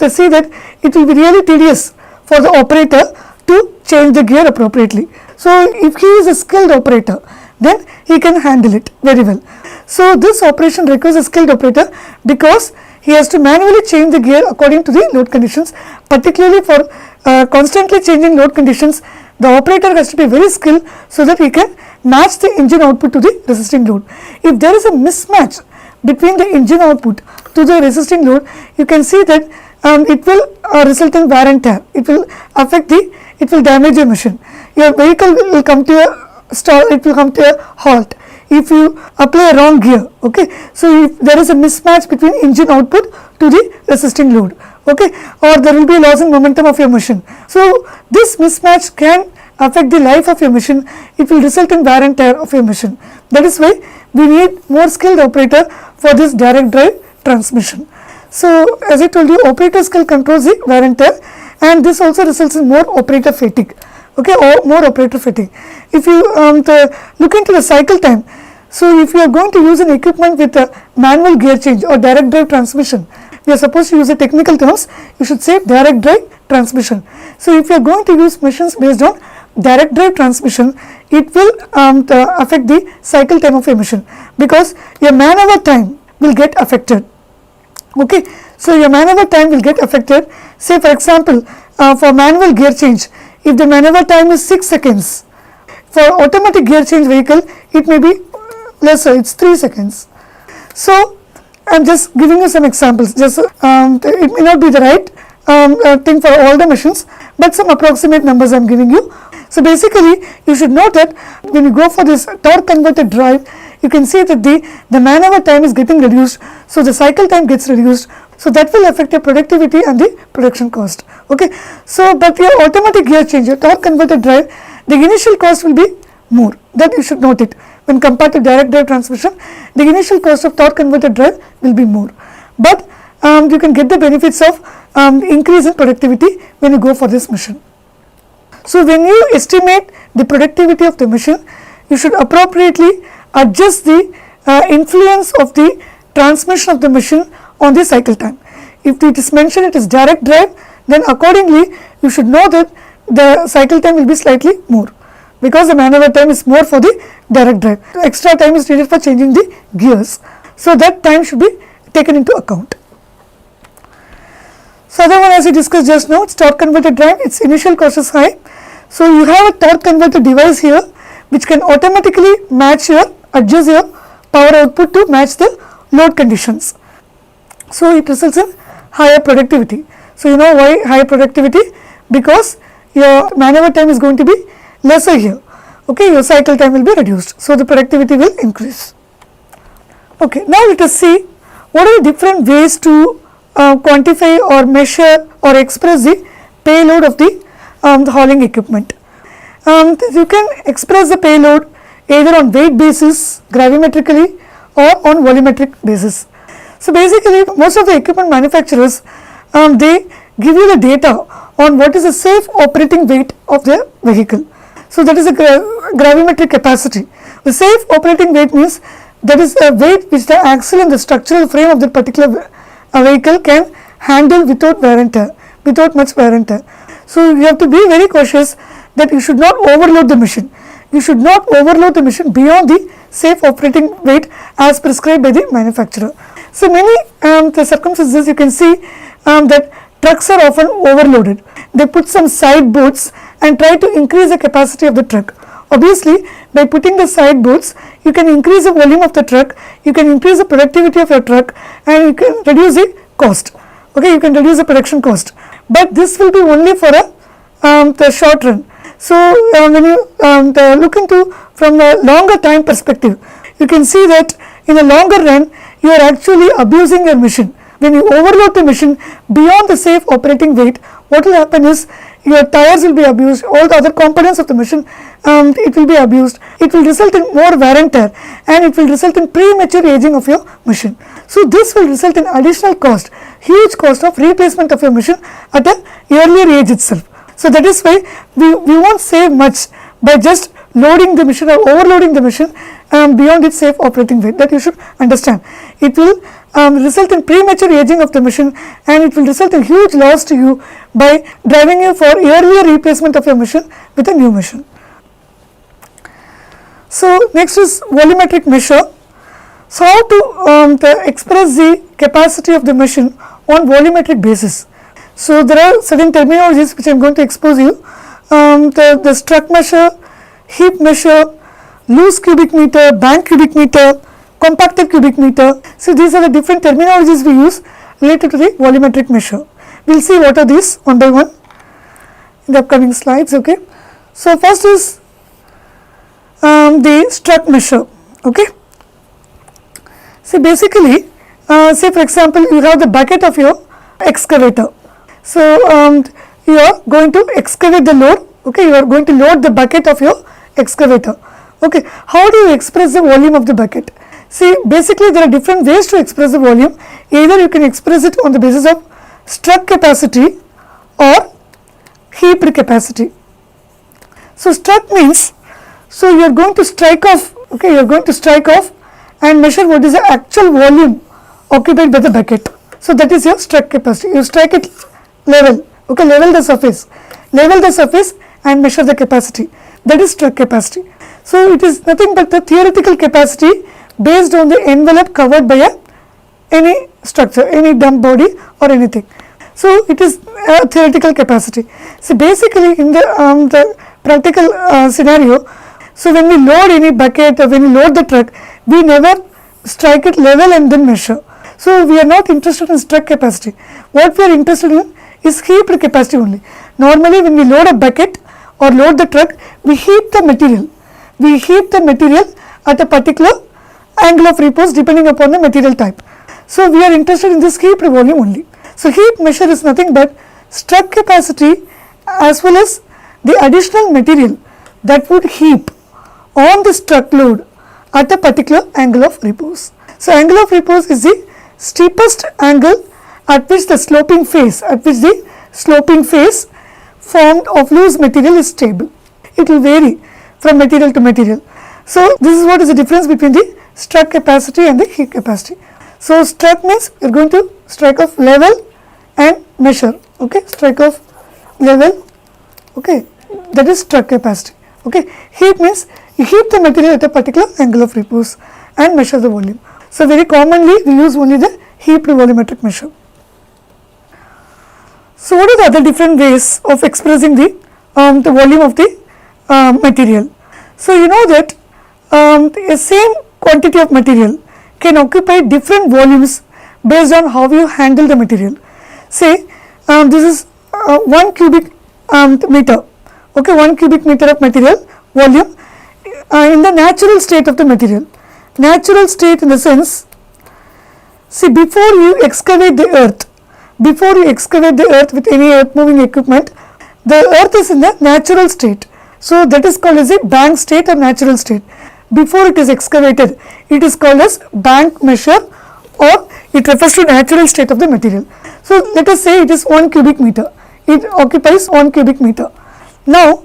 see that it will be really tedious for the operator to change the gear appropriately. So if he is a skilled operator, then he can handle it very well. So this operation requires a skilled operator because he has to manually change the gear according to the load conditions. Particularly for constantly changing load conditions, the operator has to be very skilled so that he can match the engine output to the resisting load. If there is a mismatch between the engine output to the resisting load, you can see that it will result in wear and tear. It will it will damage your machine. Your vehicle will come to a stall, it will come to a halt if you apply a wrong gear. Okay, so if there is a mismatch between engine output to the resisting load, okay, or there will be a loss in momentum of your machine. So this mismatch can affect the life of your machine. It will result in wear and tear of your machine. That is why we need more skilled operator for this direct drive transmission. So as I told you, operator skill controls the wear and tear, and this also results in more operator fatigue, okay, or more operator fatigue. If you look into the cycle time, so if you are going to use an equipment with a manual gear change or direct drive transmission, we are supposed to use the technical terms, you should say direct drive transmission. So if you are going to use machines based on direct drive transmission, it will affect the cycle time of your machine, because your man-hour time will get affected. Okay, so your man-hour time will get affected. Say for example, for manual gear change, if the man-hour time is 6 seconds, for automatic gear change vehicle it may be lesser, it's 3 seconds. So I am just giving you some examples, just it may not be the right thing for all the machines, but some approximate numbers I am giving you. So basically you should note that when you go for this torque converted drive, you can see that the man-hour time is getting reduced, so the cycle time gets reduced, so that will affect your productivity and the production cost. Okay, so but your automatic gear change, your torque converted drive, the initial cost will be more, that you should note it. When compared to direct drive transmission, the initial cost of torque converted drive will be more, but you can get the benefits of increase in productivity when you go for this machine. So when you estimate the productivity of the machine, you should appropriately adjust the influence of the transmission of the machine on the cycle time. If it is mentioned it is direct drive, then accordingly you should know that the cycle time will be slightly more, because the man-hour time is more for the direct drive. Extra time is needed for changing the gears, so that time should be taken into account. So other one, as we discussed just now, it's torque converted drive, its initial cost is high. So you have a torque converter device here which can automatically adjust your power output to match the load conditions. So it results in higher productivity. So you know why higher productivity? Because your man-hour time is going to be lesser here. Okay, your cycle time will be reduced, so the productivity will increase. Okay, now let us see what are the different ways to quantify or measure or express the payload of the hauling equipment. You can express the payload either on weight basis, gravimetrically, or on volumetric basis. So basically most of the equipment manufacturers, they give you the data on what is the safe operating weight of the vehicle. So that is a gravimetric capacity. The safe operating weight means that is a weight which the axle and the structural frame of that particular vehicle can handle without wear and tear, without much wear and tear. So you have to be very cautious that you should not overload the machine. You should not overload the machine beyond the safe operating weight as prescribed by the manufacturer. So many the circumstances you can see that trucks are often overloaded. They put some side boards and try to increase the capacity of the truck. Obviously, by putting the side boards, you can increase the volume of the truck, you can increase the productivity of your truck, and you can reduce the cost. Okay, you can reduce the production cost. But this will be only for the short run. So when you look into from a longer time perspective, you can see that in a longer run, you are actually abusing your machine. When you overload the machine beyond the safe operating weight, what will happen is your tires will be abused, all the other components of the machine, it will be abused. It will result in more wear and tear, and it will result in premature aging of your machine. So this will result in additional cost, huge cost of replacement of your machine at an earlier age itself. So that is why we won't save much by just loading the machine or overloading the machine beyond its safe operating weight. That you should understand. It will result in premature aging of the machine, and it will result in huge loss to you by driving you for earlier replacement of your machine with a new machine. So next is volumetric measure. So how to express the capacity of the machine on volumetric basis. So there are certain terminologies which I am going to expose you. The struck measure, heap measure, loose cubic meter, bank cubic meter, compacted cubic meter. So these are the different terminologies we use related to the volumetric measure. We will see what are these one by one in the upcoming slides. Okay. So, first is the struck measure. Okay. See, basically, say for example, you have the bucket of your excavator. So, you are going to excavate the load. Okay, you are going to load the bucket of your excavator. Okay, how do you express the volume of the bucket? See, basically there are different ways to express the volume. Either you can express it on the basis of struck capacity or heaped capacity. So, struck means, so you are going to strike off, okay, you are going to strike off and measure what is the actual volume occupied by the bucket. So, that is your struck capacity. You strike it level, okay, level the surface and measure the capacity. That is struck capacity. So, it is nothing but the theoretical capacity based on the envelope covered by any structure, any dump body or anything. So, it is a theoretical capacity. So, basically in the practical scenario, so when we load any bucket or when we load the truck, we never strike it level and then measure. So, we are not interested in struck capacity. What we are interested in is heaped capacity only. Normally when we load a bucket or load the truck, we heap the material. We heap the material at a particular angle of repose depending upon the material type. So, we are interested in this heaped volume only. So, heap measure is nothing but struck capacity as well as the additional material that would heap on the struck load at a particular angle of repose. So, angle of repose is the steepest angle at which the sloping face formed of loose material is stable. It will vary from material to material. So, this is what is the difference between the struck capacity and the heap capacity. So, struck means you are going to strike off level and measure, okay, strike off level, okay, that is struck capacity. Okay. Heap means you heap the material at a particular angle of repose and measure the volume. So, very commonly we use only the heaped volumetric measure. So, what are the other different ways of expressing the volume of the material? So, you know that the same quantity of material can occupy different volumes based on how you handle the material. Say this is 1 cubic meter, okay, 1 cubic meter of material volume in the natural state of the material. Natural state in the sense, see, before you excavate the earth with any earth moving equipment, the earth is in the natural state. So, that is called as a bank state or natural state. Before it is excavated, it is called as bank measure, or it refers to natural state of the material. So, let us say it is 1 cubic meter, it occupies 1 cubic meter. Now,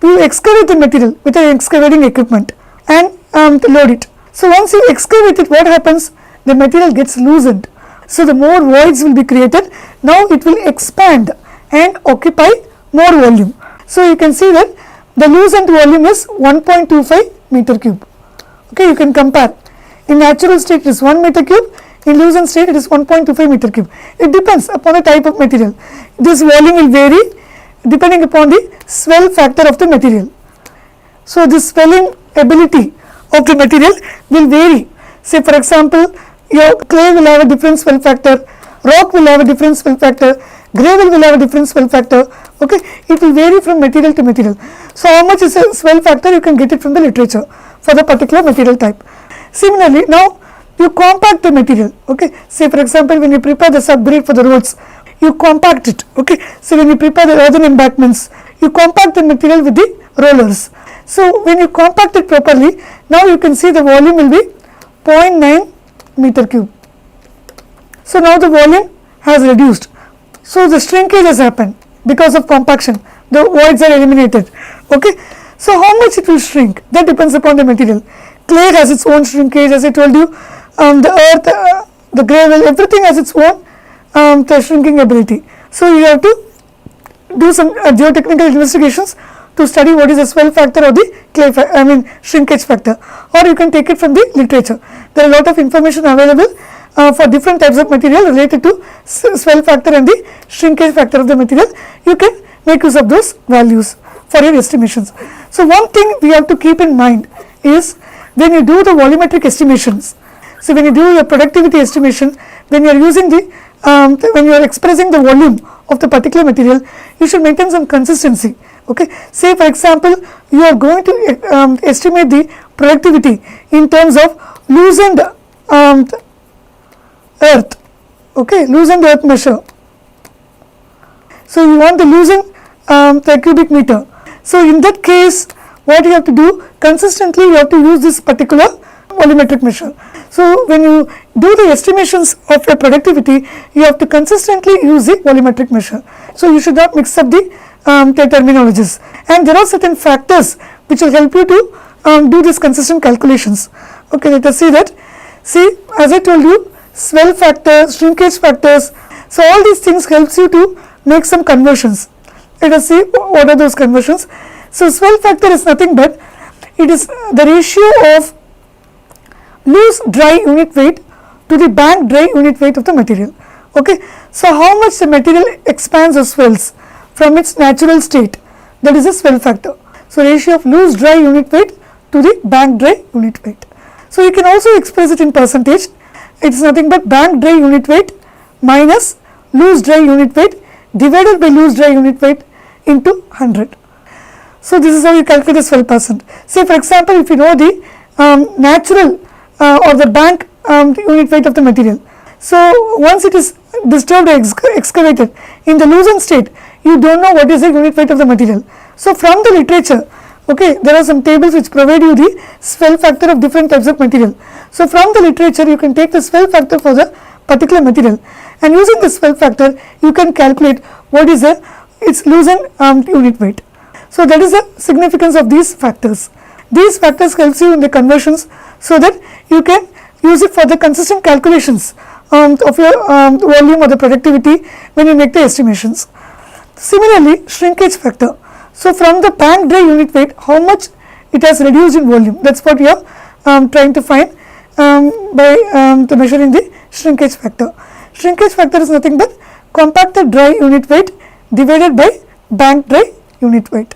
you excavate the material with an excavating equipment and load it. So, once you excavate it, what happens? The material gets loosened. So, the more voids will be created. Now, it will expand and occupy more volume. So, you can see that the loosened volume is 1.25 meter cube. Okay, you can compare. In natural state it is 1 meter cube, in loosened state it is 1.25 meter cube. It depends upon the type of material. This volume will vary depending upon the swell factor of the material. So, the swelling ability of the material will vary. Say for example, your clay will have a different swell factor, rock will have a different swell factor, gravel will have a different swell factor. Okay, it will vary from material to material. So, how much is a swell factor? You can get it from the literature for the particular material type. Similarly, now you compact the material. Okay, say for example, when you prepare the subgrade for the roads, you compact it. Okay, so when you prepare the earthen embankments, you compact the material with the rollers. So, when you compact it properly, now you can see the volume will be 0.9 meter cube. So, now the volume has reduced. So, the shrinkage has happened because of compaction, the voids are eliminated. Okay. So, how much it will shrink? That depends upon the material. Clay has its own shrinkage, as I told you, the earth, the gravel, everything has its own the shrinking ability. So, you have to do some geotechnical investigations to study what is the swell factor or the clay shrinkage factor, or you can take it from the literature. There are a lot of information available for different types of material related to swell factor and the shrinkage factor of the material. You can make use of those values for your estimations. So, one thing we have to keep in mind is when you do the volumetric estimations, so when you do your productivity estimation, when you are using the when you are expressing the volume of the particular material, you should maintain some consistency. Okay. Say for example, you are going to estimate the productivity in terms of loosened earth, okay, loosened earth measure. So you want the loosened per cubic meter. So in that case, what you have to do, consistently you have to use this particular volumetric measure. So when you do the estimations of your productivity, you have to consistently use the volumetric measure. So you should not mix up the terminologies, and there are certain factors which will help you to do these consistent calculations. Okay, let us see that. See, as I told you, swell factor, shrinkage factors, so all these things helps you to make some conversions. Let us see what are those conversions. So swell factor is nothing but it is the ratio of loose dry unit weight to the bank dry unit weight of the material. Okay. So how much the material expands or swells from its natural state, that is a swell factor. So ratio of loose dry unit weight to the bank dry unit weight. So you can also express it in percentage. It is nothing but bank dry unit weight minus loose dry unit weight divided by loose dry unit weight into 100. So this is how you calculate the swell percent. Say for example, if you know the natural or the bank unit weight of the material. So once it is disturbed or excavated in the loosened state, you don't know what is the unit weight of the material. So from the literature, okay, there are some tables which provide you the swell factor of different types of material. So from the literature, you can take the swell factor for the particular material, and using the swell factor, you can calculate what is its loosened unit weight. So that is the significance of these factors. These factors helps you in the conversions, so that you can use it for the consistent calculations of your volume or the productivity when you make the estimations. Similarly, shrinkage factor. So from the bank dry unit weight, how much it has reduced in volume, that is what you are trying to find by measuring the shrinkage factor. Shrinkage factor is nothing but compacted dry unit weight divided by bank dry unit weight.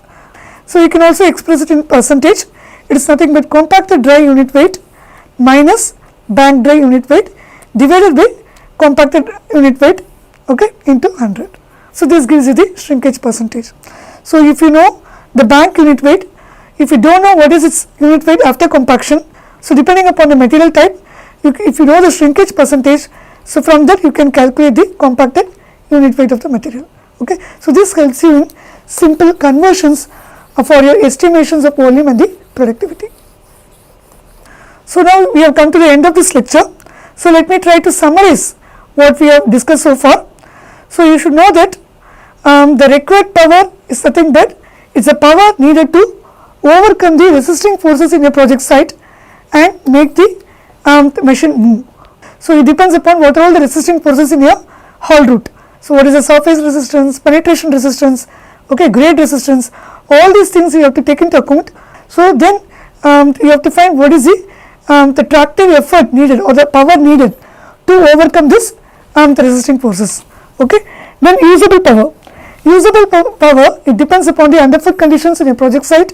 So you can also express it in percentage. It is nothing but compacted dry unit weight minus bank dry unit weight divided by compacted unit weight, okay, into 100. So this gives you the shrinkage percentage. So if you know the bank unit weight, if you don't know what is its unit weight after compaction, so depending upon the material type, if you know the shrinkage percentage, so from that you can calculate the compacted unit weight of the material. Okay. So this helps you in simple conversions for your estimations of volume and the productivity. So now we have come to the end of this lecture. So let me try to summarize what we have discussed so far. So you should know that the required power is nothing but it is a power needed to overcome the resisting forces in a project site and make the machine move. So it depends upon what are all the resisting forces in your haul route. So what is the surface resistance, penetration resistance, okay, grade resistance, all these things you have to take into account. So then you have to find what is the tractive effort needed or the power needed to overcome this the resisting forces. Okay. Then usable power. Usable power, it depends upon the underfoot conditions in a project site,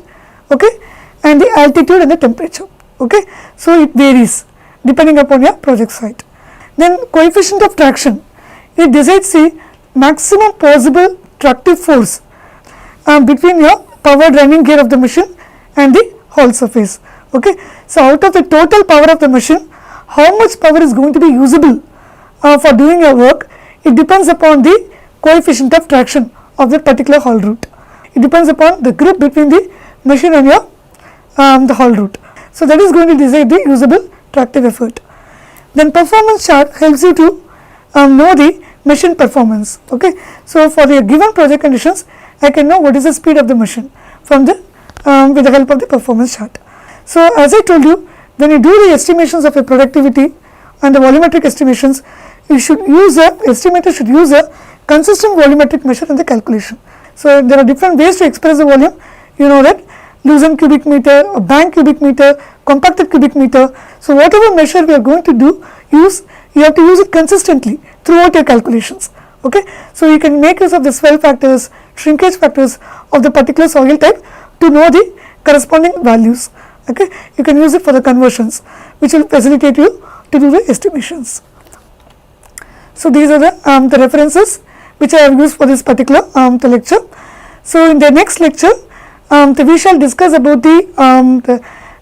okay, and the altitude and the temperature. Okay. So it varies depending upon your project site. Then coefficient of traction, it decides the maximum possible tractive force between your power driving gear of the machine and the haul surface. Okay. So out of the total power of the machine, how much power is going to be usable for doing your work, it depends upon the coefficient of traction of that particular haul route. It depends upon the grip between the machine and your the haul route. So that is going to decide the usable tractive effort. Then performance chart helps you to know the machine performance. Okay. So for the given project conditions, I can know what is the speed of the machine from the with the help of the performance chart. So as I told you, when you do the estimations of your productivity and the volumetric estimations, you should use estimator should use a consistent volumetric measure in the calculation. So there are different ways to express the volume. You know that loosened cubic meter, or bank cubic meter, compacted cubic meter. So whatever measure we are going to use, you have to use it consistently throughout your calculations. Okay. So you can make use of the swell factors, shrinkage factors of the particular soil type to know the corresponding values. Okay. You can use it for the conversions, which will facilitate you to do the estimations. So these are the references which I have used for this particular the lecture. So, in the next lecture, we shall discuss about the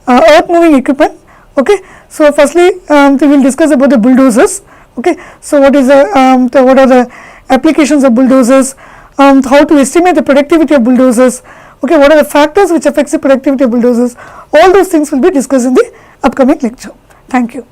earth moving equipment. Okay. So, firstly, we will discuss about the bulldozers. Okay. So, what is what are the applications of bulldozers, how to estimate the productivity of bulldozers, okay, what are the factors which affects the productivity of bulldozers, all those things will be discussed in the upcoming lecture. Thank you.